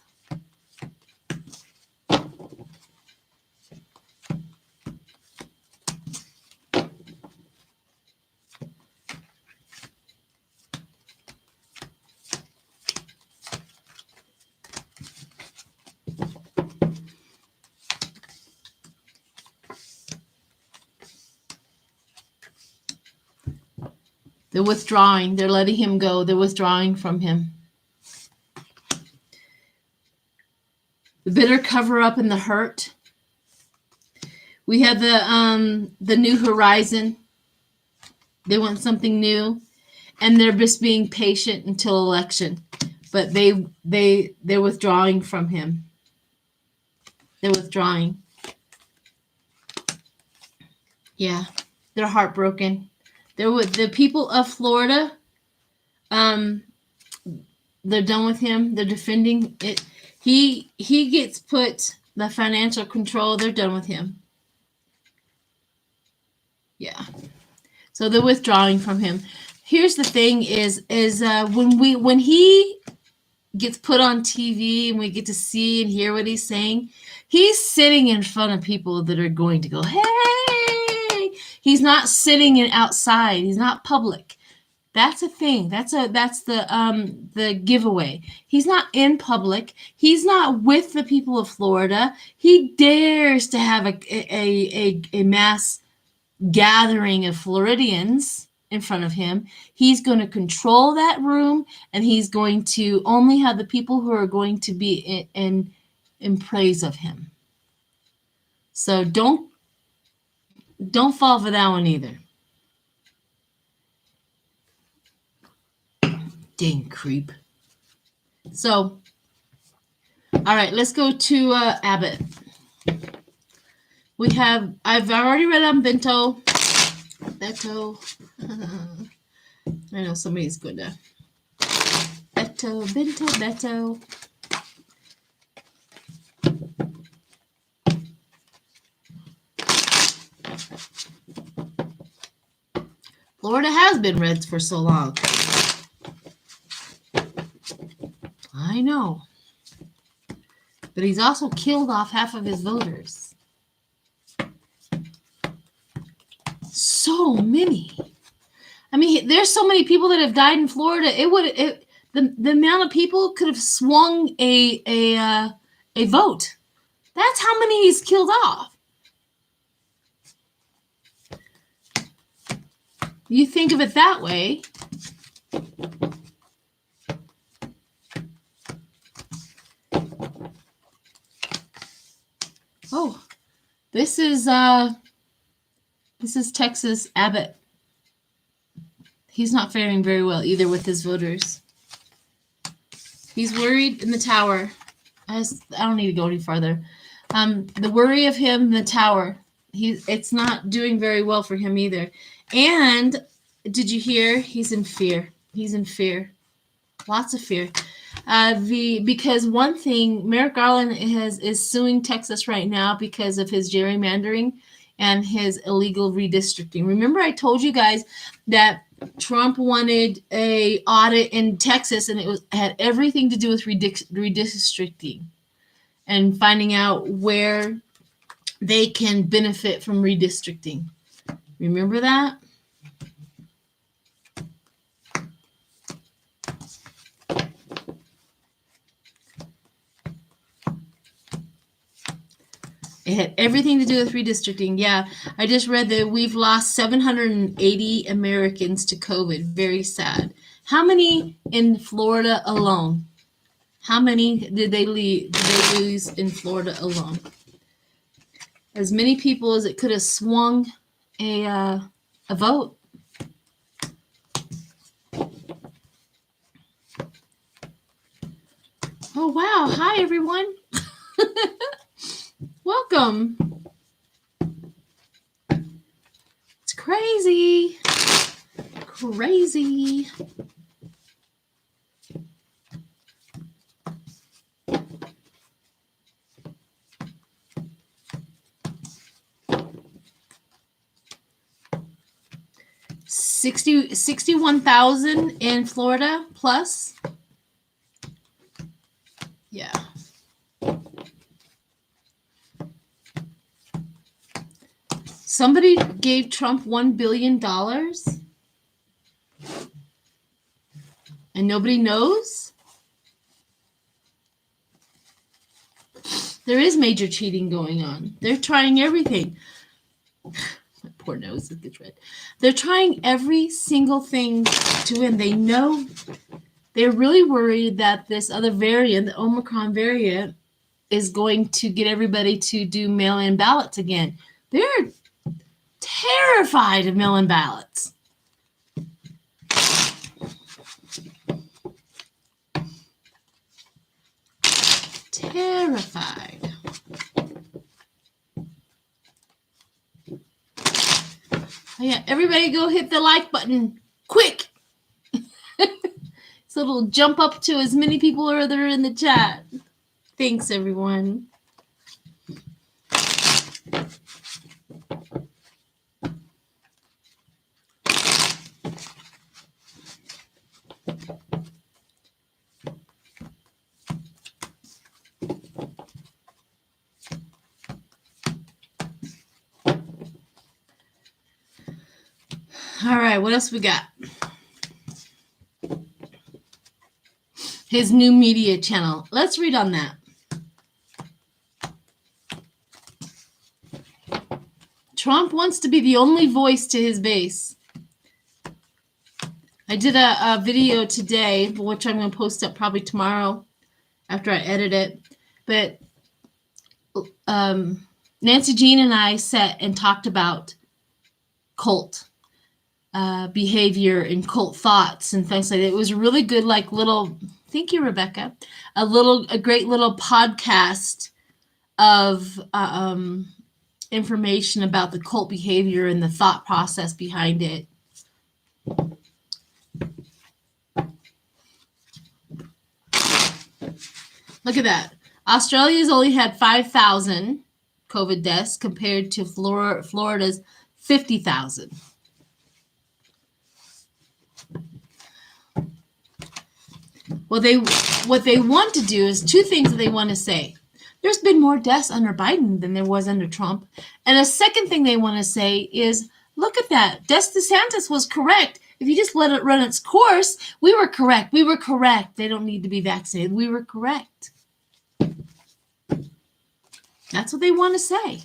They're withdrawing. They're letting him go. They're withdrawing from him. The bitter cover up and the hurt. We have the new horizon. They want something new, and they're just being patient until election. But they're withdrawing from him. They're withdrawing. Yeah, they're heartbroken. They're with the people of Florida. They're done with him. They're defending it. He gets put the financial control. They're done with him. Yeah. So they're withdrawing from him. Here's the thing: is when he gets put on TV and we get to see and hear what he's saying, he's sitting in front of people that are going to go, hey. He's not sitting outside. He's not public. That's a thing. That's the giveaway. He's not in public. He's not with the people of Florida. He dares to have a mass gathering of Floridians in front of him. He's going to control that room, and he's going to only have the people who are going to be in praise of him. So don't fall for that one either. Dang creep. So, all right, let's go to Abbott. I've already read on Beto. I know somebody's good to. Beto. Florida has been red for so long. I know. But he's also killed off half of his voters. So many. I mean, there's so many people that have died in Florida. The amount of people could have swung a vote. That's how many he's killed off. You think of it that way. Oh, this is Texas Abbott. He's not faring very well either with his voters. He's worried in the tower. I don't need to go any farther. The worry of him in the tower. It's not doing very well for him either. And did you hear? He's in fear. He's in fear. Lots of fear. Because one thing, Merrick Garland is suing Texas right now because of his gerrymandering and his illegal redistricting. Remember, I told you guys that Trump wanted a audit in Texas, and it had everything to do with redistricting and finding out where they can benefit from redistricting. Remember that? It had everything to do with redistricting. Yeah, I just read that we've lost 780 Americans to COVID. Very sad. How many in Florida alone? How many did they lose in Florida alone? As many people as it could have swung a vote. Oh, wow. Hi, everyone. Welcome. It's crazy. Crazy. $60,000 61,000 in Florida plus. Yeah. Somebody gave Trump $1 billion and nobody knows? There is major cheating going on. They're trying everything. My poor nose gets red. They're trying every single thing to win. They know. They're really worried that this other variant, the Omicron variant, is going to get everybody to do mail-in ballots again. They're terrified of mail-in ballots. Terrified. Oh, yeah, everybody go hit the like button quick. So it'll jump up to as many people as there are in the chat. Thanks, everyone. All right, what else we got? His new media channel. Let's read on that. Trump wants to be the only voice to his base. I did a video today, which I'm going to post up probably tomorrow after I edit it. But Nancy Jean and I sat and talked about cult behavior and cult thoughts and things like that. It was a really good, like, little, thank you, Rebecca, a great little podcast of information about the cult behavior and the thought process behind it. Look at that. Australia's only had 5,000 COVID deaths compared to Florida's 50,000. What they want to do is two things that they want to say. There's been more deaths under Biden than there was under Trump. And a second thing they want to say is, look at that. DeSantis was correct. If you just let it run its course, we were correct. We were correct. They don't need to be vaccinated. We were correct. That's what they want to say.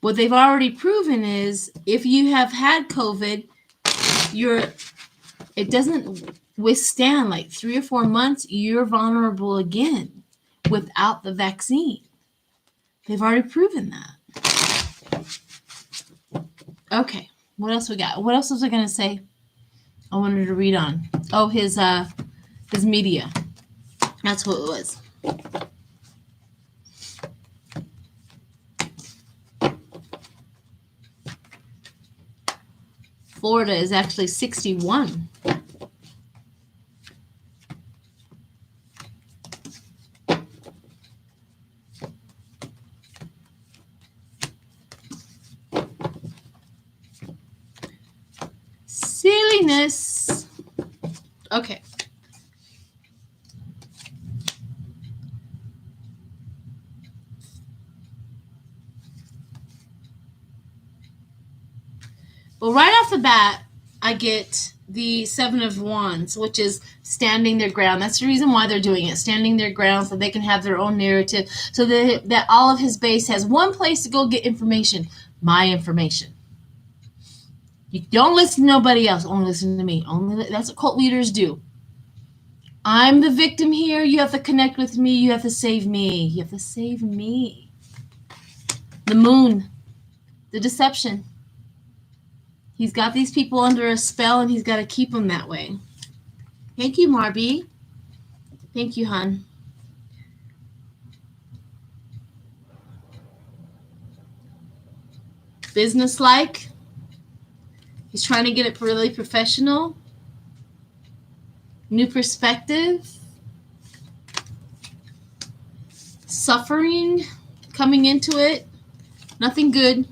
What they've already proven is if you have had COVID, it doesn't withstand like 3 or 4 months. You're vulnerable again without the vaccine. They've already proven that. Okay, what else we got? What else was I going to say? I wanted to read on. Oh, his media. That's what it was. Florida is actually 61. Silliness. Okay. Well, right off the bat, I get the Seven of Wands, which is standing their ground. That's the reason why they're doing it, standing their ground so they can have their own narrative, so that all of his base has one place to go get information, my information. You don't listen to nobody else, only listen to me. That's what cult leaders do. I'm the victim here. You have to connect with me. You have to save me. You have to save me. The moon, the deception. He's got these people under a spell, and he's got to keep them that way. Thank you, Marby. Thank you, hon. Business-like. He's trying to get it really professional. New perspective. Suffering coming into it. Nothing good.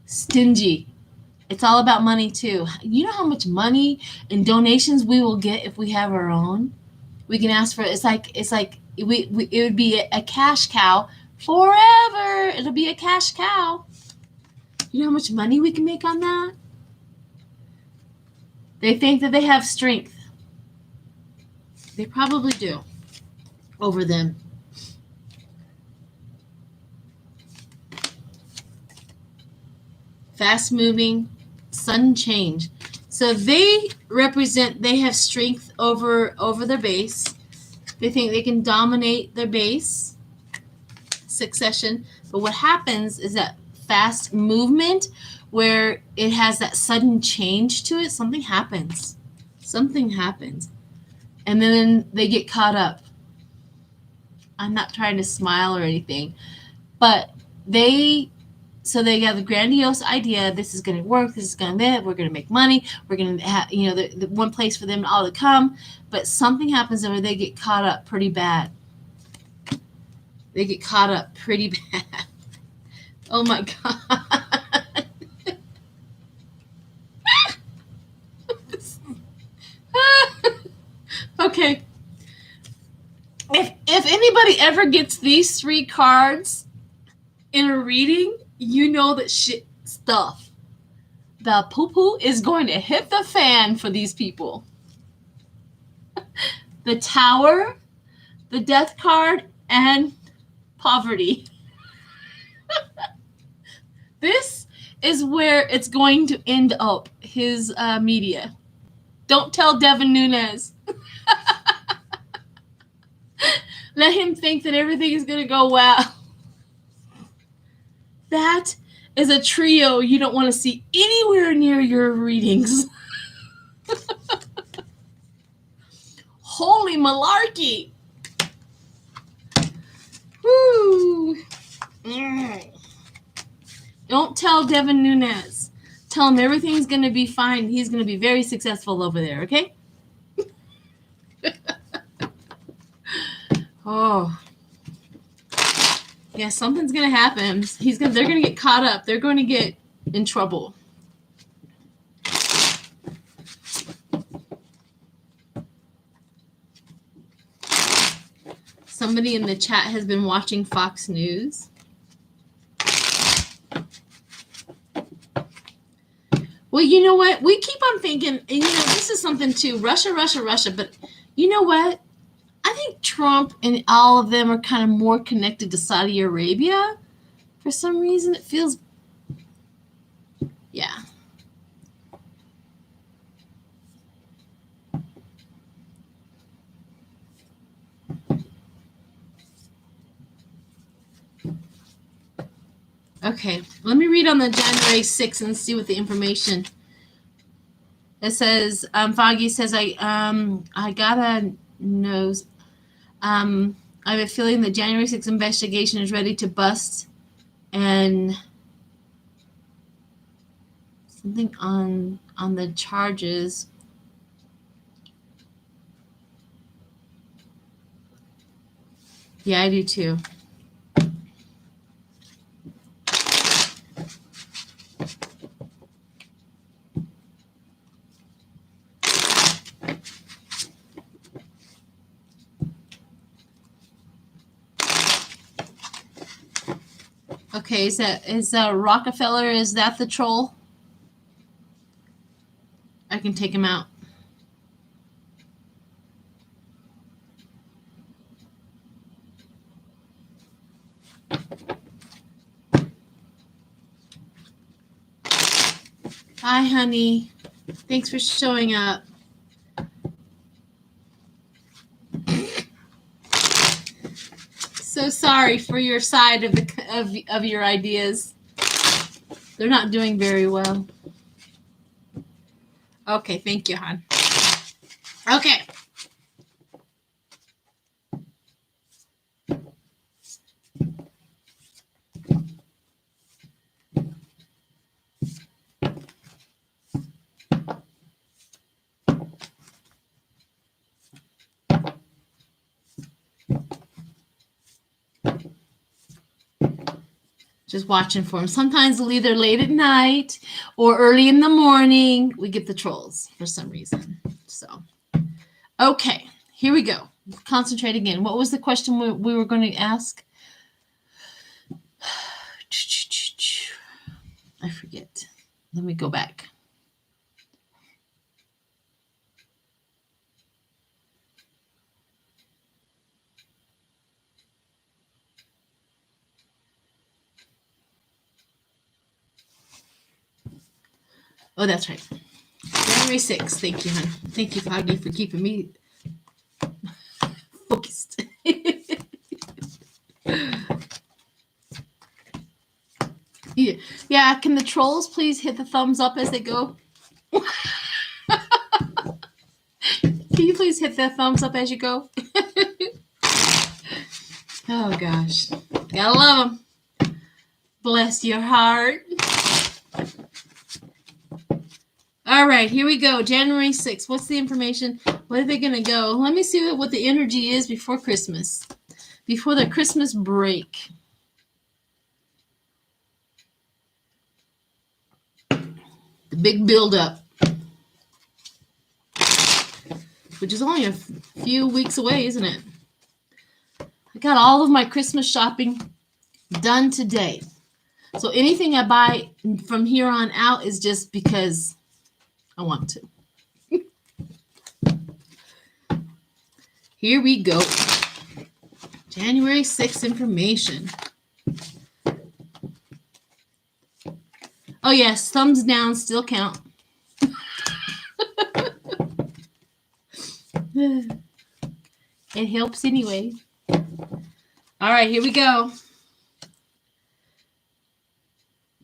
Stingy. It's all about money too. You know how much money and donations we will get if we have our own? We can ask for it. It's like it would be a cash cow forever. It'll be a cash cow. You know how much money we can make on that? They think that they have strength. They probably do over them. Fast moving, sudden change. So they have strength over their base. They think they can dominate their base. Succession. But what happens is that fast movement where it has that sudden change to it, something happens. And then they get caught up. I'm not trying to smile or anything, but they have a grandiose idea. This is going to work. This is going to we're going to make money. We're going to have, the one place for them all to come. But something happens where they get caught up pretty bad. Oh my God. Okay. If anybody ever gets these 3 cards in a reading, you know that the poo-poo is going to hit the fan for these people. The Tower, the Death card, and poverty. This is where it's going to end up, his media. Don't tell Devin Nunes. Let him think that everything is going to go well. That is a trio you don't want to see anywhere near your readings. Holy malarkey. Woo. Don't tell Devin Nunes. Tell him everything's going to be fine. He's going to be very successful over there, okay? Oh. Yeah, something's going to happen. They're going to get caught up. They're going to get in trouble. Somebody in the chat has been watching Fox News. Well, you know what? We keep on thinking, and this is something too, Russia, but you know what? I think Trump and all of them are kind of more connected to Saudi Arabia. For some reason, it feels, yeah. Okay, let me read on the January 6th and see what the information. It says, Foggy says, I got a nose. I have a feeling the January 6th investigation is ready to bust, and something on the charges. Yeah, I do too. Okay, is Rockefeller, is that the troll? I can take him out. Hi, honey. Thanks for showing up. So sorry for your side of your ideas. They're not doing very well. Okay, thank you, hon. Okay. Just watching for them. Sometimes they'll either late at night or early in the morning. We get the trolls for some reason. So, okay, here we go. Concentrate again. What was the question we were going to ask? I forget. Let me go back. Oh, that's right. January 6th. Thank you, hon. Thank you, Foggy, for keeping me focused. Yeah, can the trolls please hit the thumbs up as they go? Can you please hit the thumbs up as you go? Oh, gosh. Gotta love them. Bless your heart. All right, here we go. January 6th. What's the information? Where are they going to go? Let me see what the energy is before Christmas. Before the Christmas break. The big build-up. Which is only a few weeks away, isn't it? I got all of my Christmas shopping done today. So anything I buy from here on out is just because I want to. Here we go. January 6th information. Oh, yes. Thumbs down still count. It helps anyway. All right, here we go.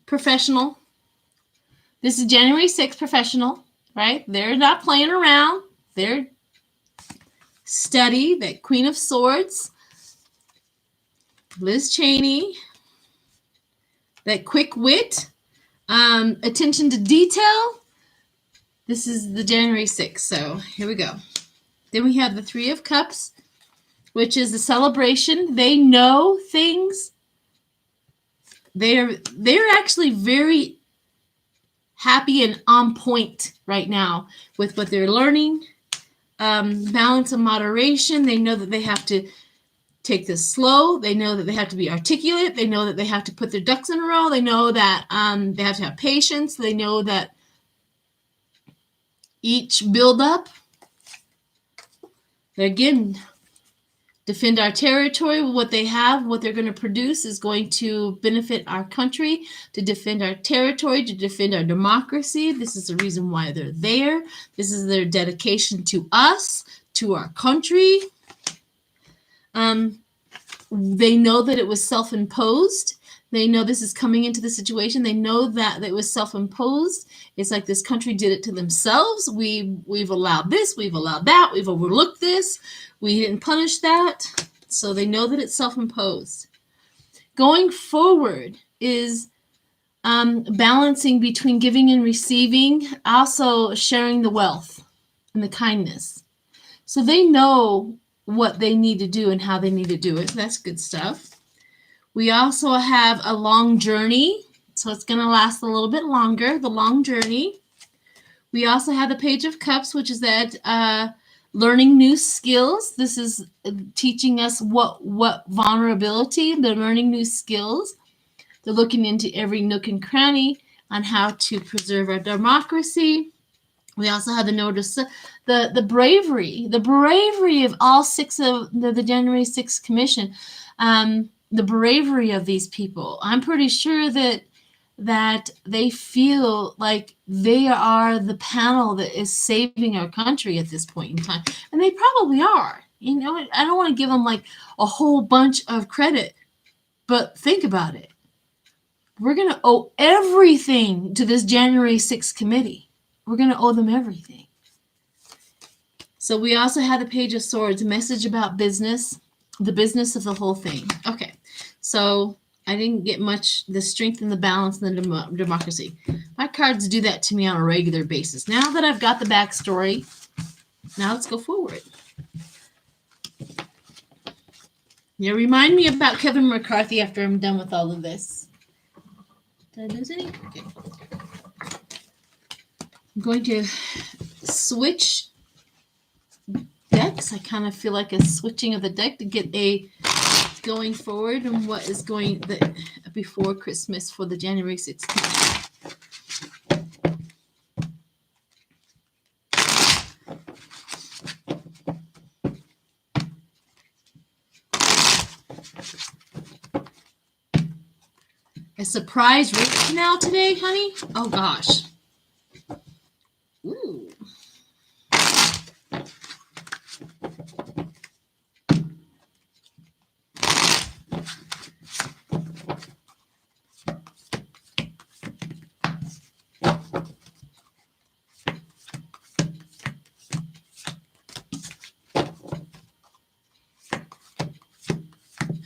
Professional. This is January 6th, professional, right? They're not playing around. They're steady. That Queen of Swords. Liz Cheney. That quick wit. Attention to detail. This is the January 6th. So here we go. Then we have the Three of Cups, which is a celebration. They know things. They're actually very happy and on point right now with what they're learning. Balance and moderation. They know that they have to take this slow. They know that they have to be articulate. They know that they have to put their ducks in a row. They know that they have to have patience. They know that each build up, again, defend our territory. What they have, what they're going to produce is going to benefit our country, to defend our territory, to defend our democracy. This is the reason why they're there. This is their dedication to us, to our country. They know that it was self-imposed. They know this is coming into the situation. They know that it was self-imposed. It's like this country did it to themselves. We've allowed this. We've allowed that. We've overlooked this. We didn't punish that. So they know that it's self-imposed. Going forward is balancing between giving and receiving, also sharing the wealth and the kindness. So they know what they need to do and how they need to do it. That's good stuff. We also have a long journey, so it's going to last a little bit longer, the long journey. We also have the Page of Cups, which is that learning new skills. This is teaching us what vulnerability, they're learning new skills. They're looking into every nook and cranny on how to preserve our democracy. We also have the notice, the bravery of all six of the January 6th Commission. The bravery of these people. I'm pretty sure that they feel like they are the panel that is saving our country at this point in time. And they probably are. You know, I don't want to give them like a whole bunch of credit, but think about it. We're going to owe everything to this January 6th committee. We're going to owe them everything. So we also have the Page of Swords, a message about business, the business of the whole thing. Okay, so I didn't get much, the strength and the balance and the democracy. My cards do that to me on a regular basis. Now that I've got the backstory, now let's go forward. Yeah, remind me about Kevin McCarthy after I'm done with all of this. Did I lose any? Okay. I'm going to switch decks. I kind of feel like a switching of the deck to get a going forward and what is going before Christmas for the January 16th. A surprise root canal today, honey? Oh gosh. Ooh.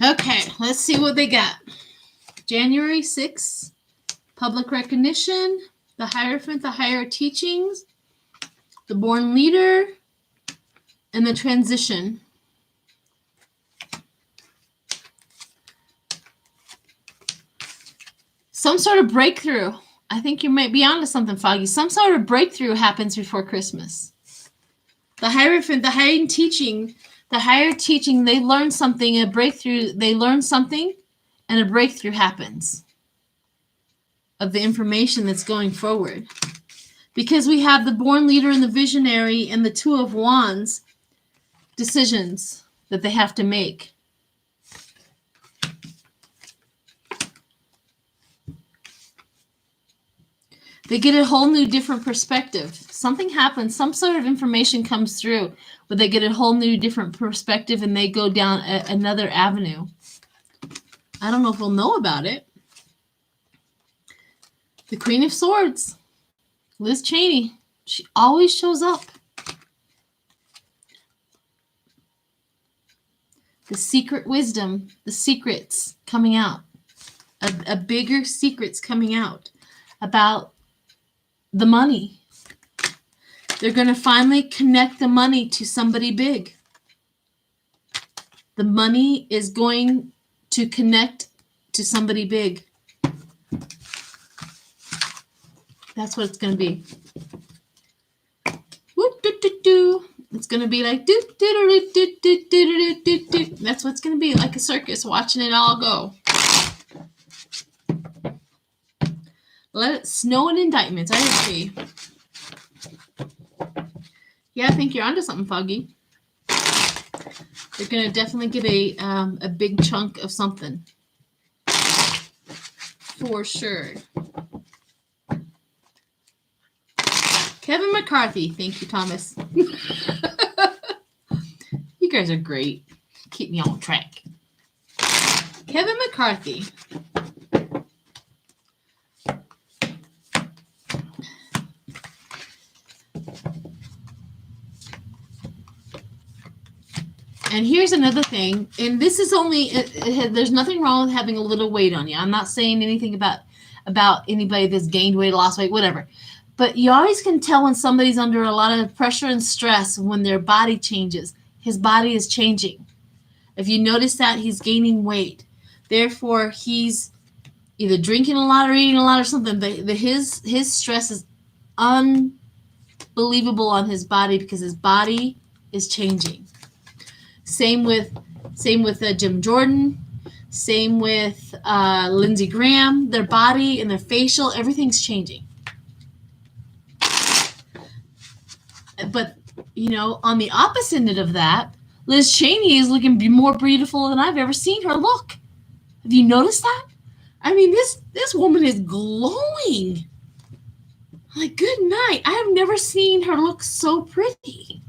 Okay, let's see what they got. January 6th, public recognition, the Hierophant, the higher teachings, the born leader, and the transition. Some sort of breakthrough. I think you might be onto something, Foggy. Some sort of breakthrough happens before Christmas. The Hierophant, the higher teaching, they learn something, a breakthrough, they learn something, and a breakthrough happens of the information that's going forward. Because we have the born leader and the visionary and the Two of Wands decisions that they have to make. They get a whole new different perspective. Something happens, some sort of information comes through where they get a whole new different perspective and they go down another avenue. I don't know if we'll know about it. The Queen of Swords, Liz Cheney, she always shows up. The secret wisdom, the secrets coming out. A bigger secret's coming out about the money. They're going to finally connect the money to somebody big. The money is going to connect to somebody big. That's what it's going to be. Whoop, doo, doo, doo. It's going to be like doo, doo, doo, doo, doo, doo, doo, doo, doo. That's what it's going to be, like a circus, watching it all go. Let it snow in indictments. I agree. Yeah, I think you're onto something, Foggy. They're going to definitely get a big chunk of something. For sure. Kevin McCarthy. Thank you, Thomas. You guys are great. Keep me on track. Kevin McCarthy. And here's another thing, and this is only, there's nothing wrong with having a little weight on you. I'm not saying anything about anybody that's gained weight, lost weight, whatever. But you always can tell when somebody's under a lot of pressure and stress when their body changes. His body is changing. If you notice that, he's gaining weight. Therefore, he's either drinking a lot or eating a lot or something. His stress is unbelievable on his body because his body is changing. Same with Jim Jordan. Same with Lindsey Graham. Their body and their facial, everything's changing. But, you know, on the opposite end of that, Liz Cheney is looking more beautiful than I've ever seen her look. Have you noticed that? I mean, this woman is glowing. Like, good night. I have never seen her look so pretty.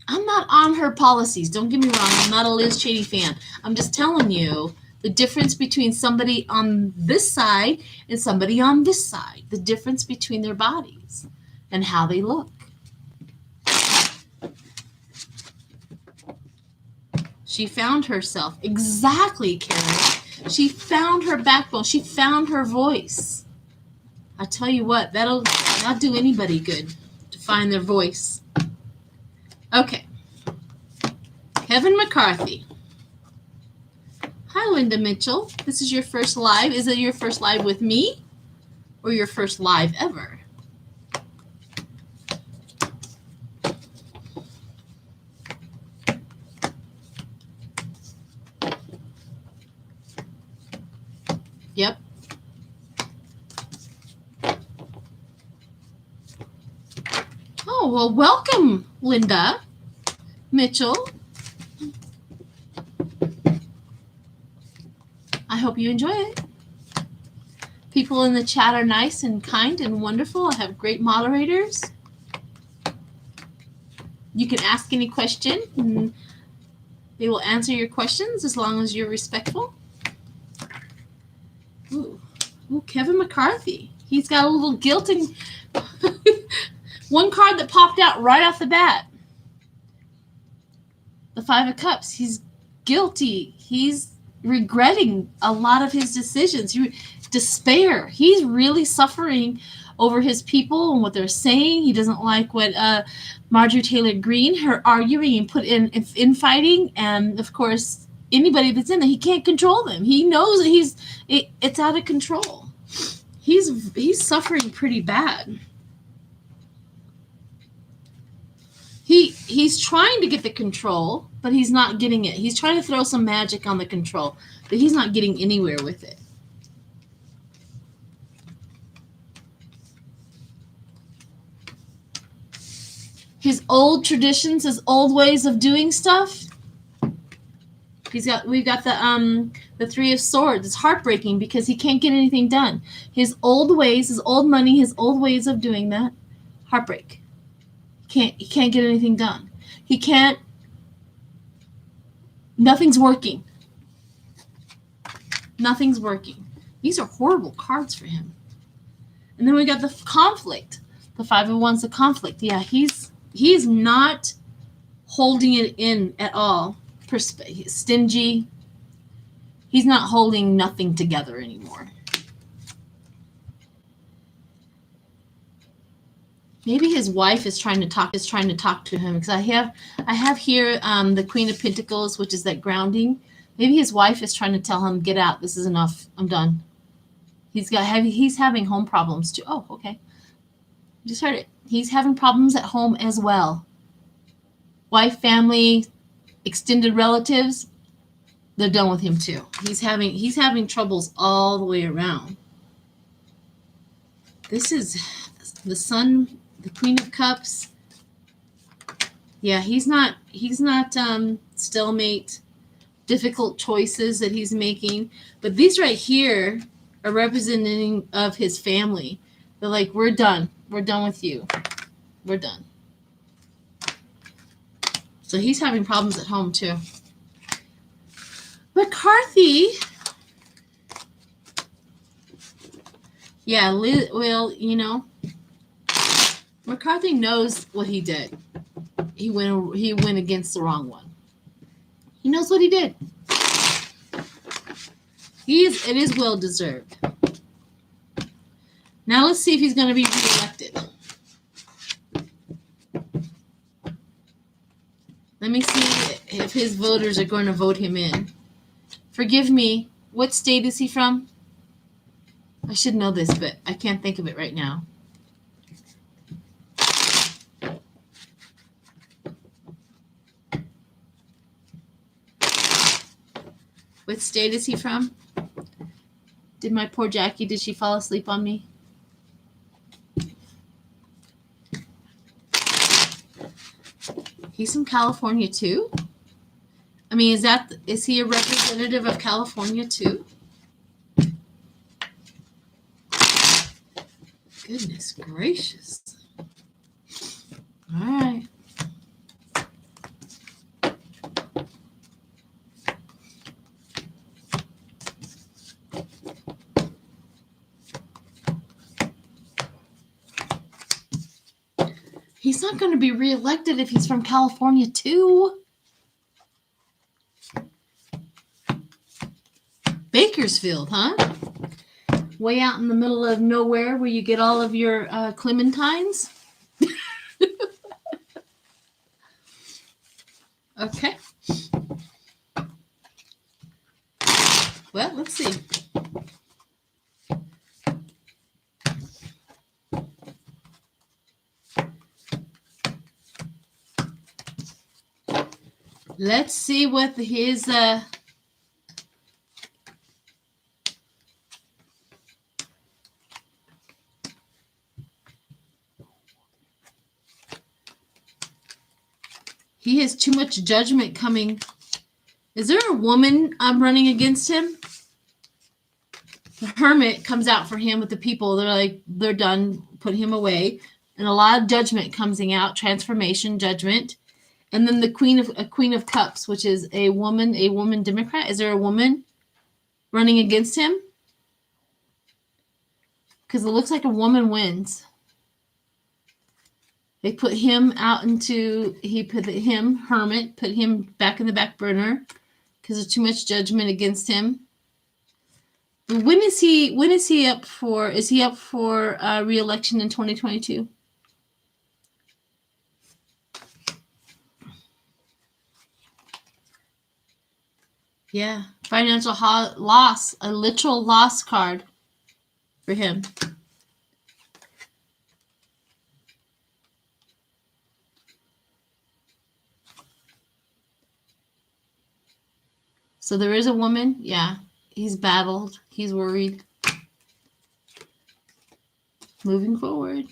I'm not on her policies. Don't get me wrong. I'm not a Liz Cheney fan. I'm just telling you the difference between somebody on this side and somebody on this side. The difference between their bodies and how they look. She found herself. Exactly, Carrie. She found her backbone. She found her voice. I tell you what, that'll not do anybody good to find their voice. Okay. Kevin McCarthy. Hi, Linda Mitchell. This is your first live. Is it your first live with me or your first live ever? Yep. Oh, well, welcome, Linda Mitchell. I hope you enjoy it. People in the chat are nice and kind and wonderful. I have great moderators. You can ask any question, and they will answer your questions as long as you're respectful. Ooh, Kevin McCarthy. He's got a little guilting. One card that popped out right off the bat. The Five of Cups. He's guilty. He's regretting a lot of his decisions. Despair. He's really suffering over his people and what they're saying. He doesn't like what Marjorie Taylor Greene, her arguing and put in infighting. And, of course, anybody that's in there, he can't control them. He knows that it's out of control. He's suffering pretty bad. He's trying to get the control, but he's not getting it. He's trying to throw some magic on the control, but he's not getting anywhere with it. His old traditions, his old ways of doing stuff, We've got the Three of Swords. It's heartbreaking because he can't get anything done. His old ways, his old money, his old ways of doing that. Heartbreak. He can't get anything done. He can't. Nothing's working. Nothing's working. These are horrible cards for him. And then we got the conflict. The Five of Wands, the conflict. Yeah, he's not holding it in at all. Stingy. He's not holding nothing together anymore. Maybe his wife is trying to talk to him, because I have here the Queen of Pentacles, which is that grounding. Maybe his wife is trying to tell him, get out. This is enough. I'm done. He's having home problems too. Oh, okay. Just heard it. He's having problems at home as well. Wife, family, extended relatives, they're done with him too. He's having troubles all the way around. This is the Sun, the Queen of Cups. Yeah, he's not stalemate, difficult choices that he's making. But these right here are representing of his family. They're like, we're done. We're done with you. We're done. So he's having problems at home too. McCarthy. Yeah, well, McCarthy knows what he did. He went against the wrong one. He knows what he did. It is well deserved. Now let's see if he's going to be reelected. Let me see if his voters are going to vote him in. Forgive me. What state is he from? I should know this, but I can't think of it right now. What state is he from? Did my poor Jackie, did she fall asleep on me? He's from California too? I mean, is he a representative of California too? Goodness gracious. All right. He's not going to be reelected if he's from California too. Bakersfield, huh? Way out in the middle of nowhere where you get all of your clementines. Okay. Well, let's see. Let's see what his he has too much judgment coming. Is there a woman running against him? The Hermit comes out for him with the people. They're like, they're done. Put him away. And a lot of judgment coming out. Transformation, judgment. And then the Queen of Cups, which is a woman Democrat. Is there a woman running against him? Because it looks like a woman wins. They put him Hermit, put him back in the back burner because there's too much judgment against him. But when is he up for? Is he up for re-election in 2022? Yeah, financial loss, a literal loss card for him. So there is a woman. Yeah, he's battled. He's worried. Moving forward.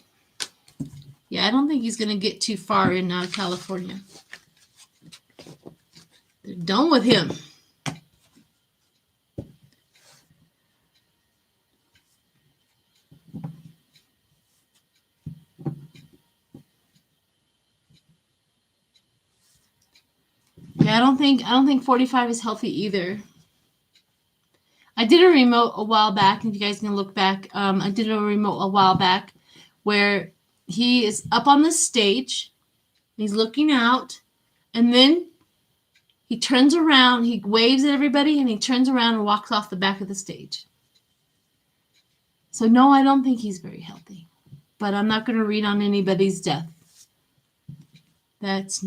Yeah, I don't think he's going to get too far in California. They're done with him. Yeah, I don't think 45 is healthy either. I did a remote a while back, if you guys can look back. I did a remote a while back where he is up on the stage, he's looking out, and then he turns around, he waves at everybody, and he turns around and walks off the back of the stage. So no, I don't think he's very healthy. But I'm not going to read on anybody's death. That's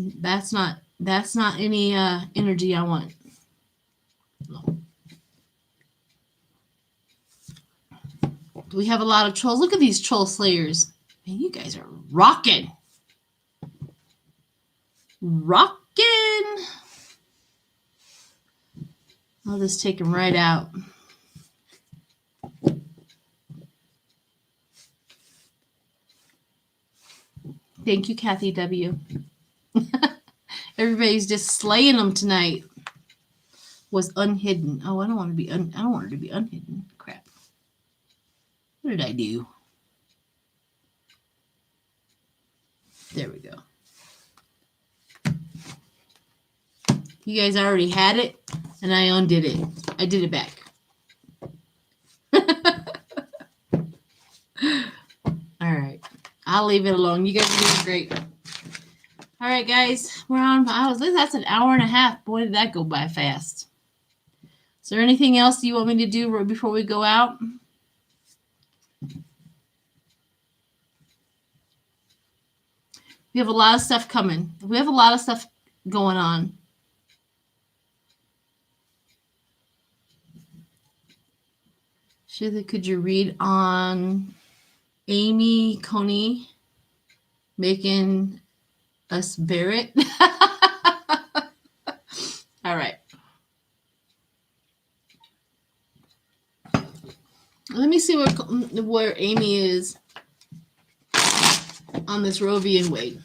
not any energy I want. No. We have a lot of trolls. Look at these troll slayers. Man, you guys are rocking. Rocking. I'll just take them right out. Thank you, Kathy W. Everybody's just slaying them tonight. Was unhidden. Oh, I don't want to be. I don't want her to be unhidden. Crap. What did I do? There we go. You guys already had it, and I undid it. I did it back. All right. I'll leave it alone. You guys are doing great. All right, guys. We're on. That's an hour and a half. Boy, did that go by fast. Is there anything else you want me to do before we go out? We have a lot of stuff coming. We have a lot of stuff going on. Sheila, could you read on Amy Coney making us Barrett? All right. Let me see where Amy is on this Roe v. Wade.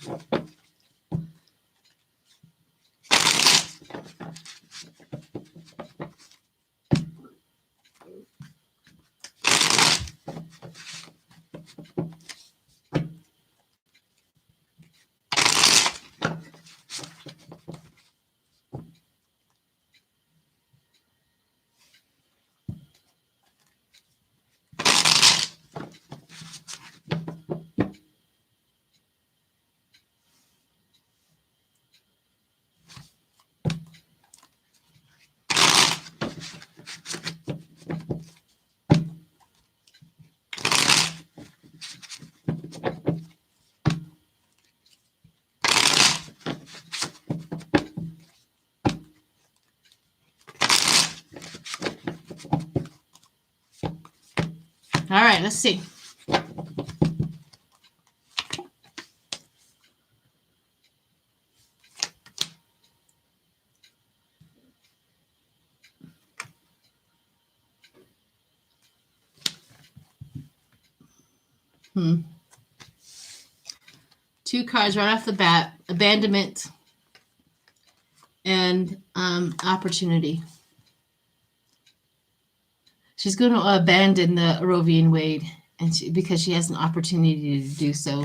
All right, let's see. Two cards right off the bat: abandonment and opportunity. She's going to abandon the Roe v. Wade, and because she has an opportunity to do so.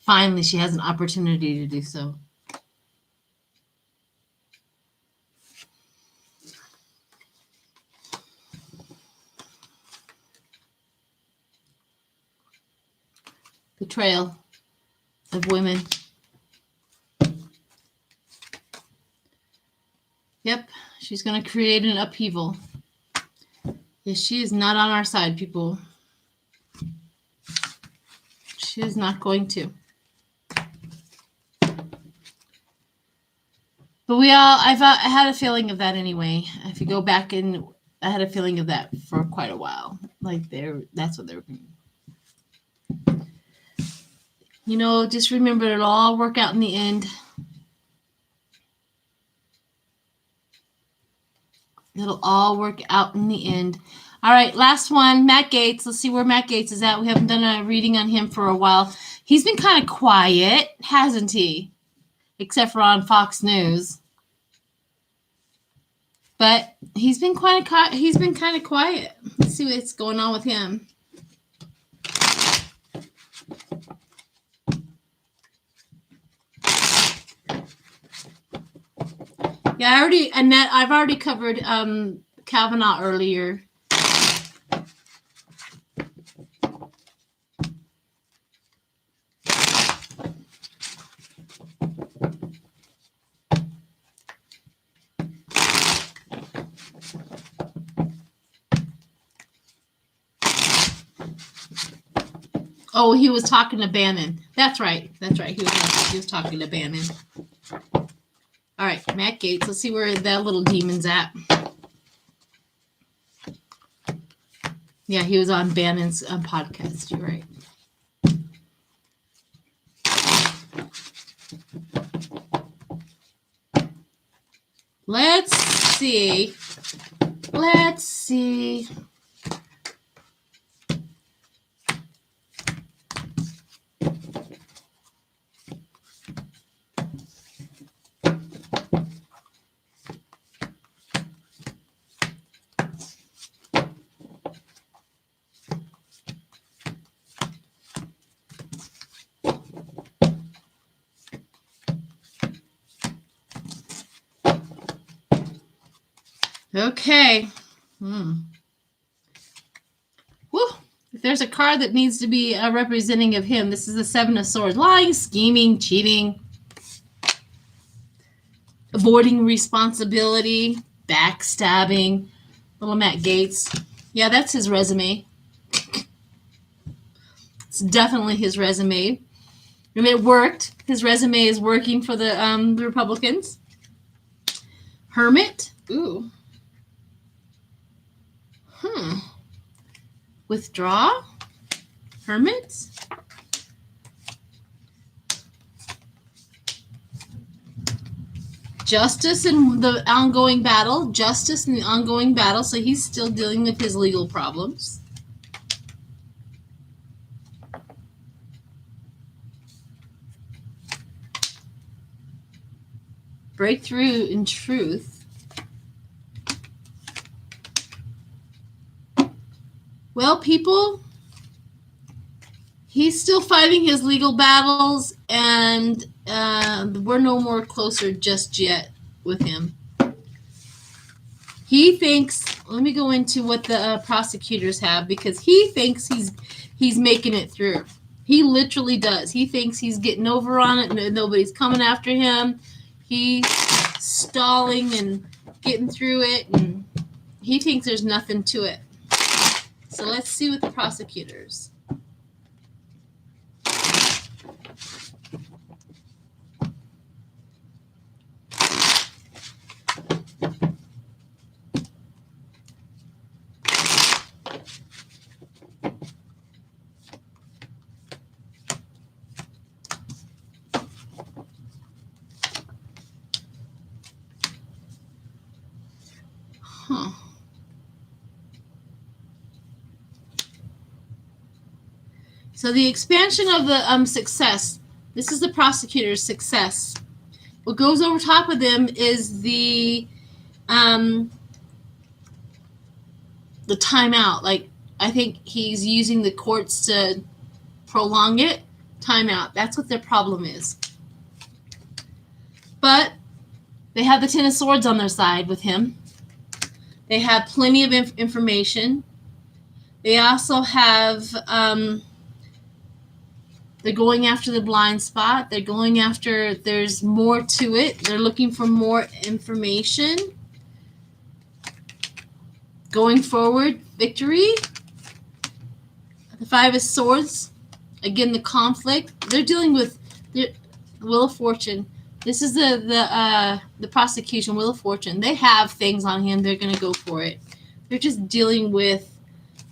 Finally, she has an opportunity to do so. Betrayal of women. Yep, she's going to create an upheaval. Yes, she is not on our side, people. She is not going to. But I had a feeling of that anyway. If you go back and I had a feeling of that for quite a while. Like that's what they're doing. You know, just remember it'll all work out in the end. It'll all work out in the end. All right, last one, Matt Gaetz. Let's see where Matt Gaetz is at. We haven't done a reading on him for a while. He's been kind of quiet, hasn't he? Except for on Fox News. But he's been kind of quiet. Let's see what's going on with him. Yeah, I've already covered Kavanaugh earlier. Oh, he was talking to Bannon. That's right. He was talking to Bannon. All right, Matt Gaetz. Let's see where that little demon's at. Yeah, he was on Bannon's podcast. You're right. Let's see. Okay. Woo. If there's a card that needs to be representing of him, this is the Seven of Swords. Lying, scheming, cheating, avoiding responsibility, backstabbing. Little Matt Gaetz. Yeah, that's his resume. It's definitely his resume. And it worked. His resume is working for the Republicans. Hermit. Ooh. Withdraw. Hermit. Justice in the ongoing battle. So he's still dealing with his legal problems. Breakthrough in truth. Well, people, he's still fighting his legal battles, and we're no more closer just yet with him. He thinks, let me go into what the prosecutors have, because he thinks he's making it through. He literally does. He thinks he's getting over on it, and nobody's coming after him. He's stalling and getting through it, and he thinks there's nothing to it. So let's see what the prosecutors. So the expansion of the success. This is the prosecutor's success. What goes over top of them is the timeout. Like, I think he's using the courts to prolong it. Timeout. That's what their problem is. But they have the Ten of Swords on their side with him. They have plenty of information. They also have, they're going after the blind spot. They're going after, there's more to it. They're looking for more information. Going forward, victory. The Five of Swords. Again, the conflict. They're dealing with the Wheel of Fortune. This is the prosecution, Wheel of Fortune. They have things on him. They're going to go for it. They're just dealing with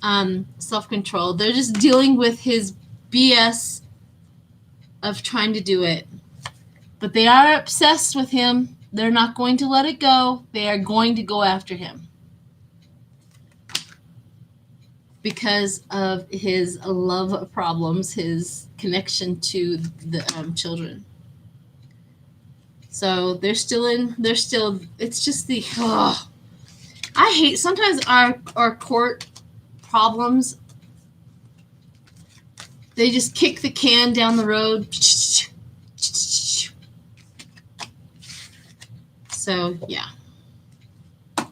self-control. They're just dealing with his BS of trying to do it. But they are obsessed with him. They're not going to let it go. They are going to go after him because of his love problems, his connection to the children. So it's just I hate sometimes our court problems. They just kick the can down the road. So So, yeah. All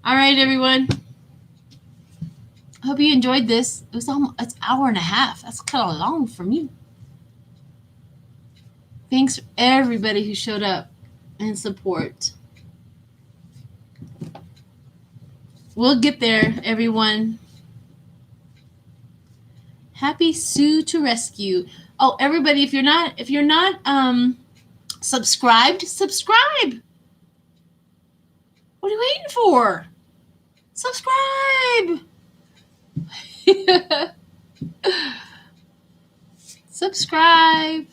right, everyone. I hope you enjoyed this. It's an hour and a half. That's kind of long for me. Thanks for everybody who showed up and support. We'll get there, everyone. Happy Sue to rescue. Oh, everybody, if you're not subscribed, subscribe. What are you waiting for? Subscribe. Subscribe.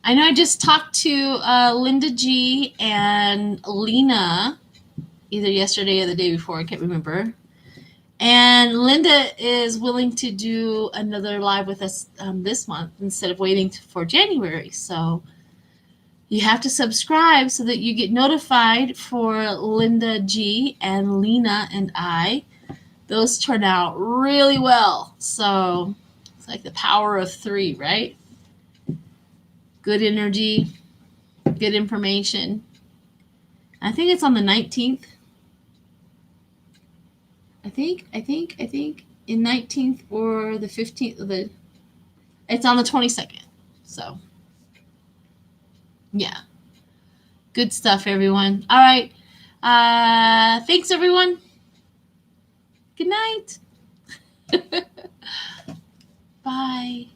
I know I just talked to Linda G and Lena either yesterday or the day before. I can't remember. And Linda is willing to do another live with us this month instead of waiting for January. So you have to subscribe so that you get notified for Linda G and Lena and I. Those turn out really well. So it's like the power of 3, right? Good energy, good information. I think it's on the 19th. I think in 19th or the 15th. It's on the 22nd. So, yeah. Good stuff, everyone. All right. Thanks, everyone. Good night. Bye.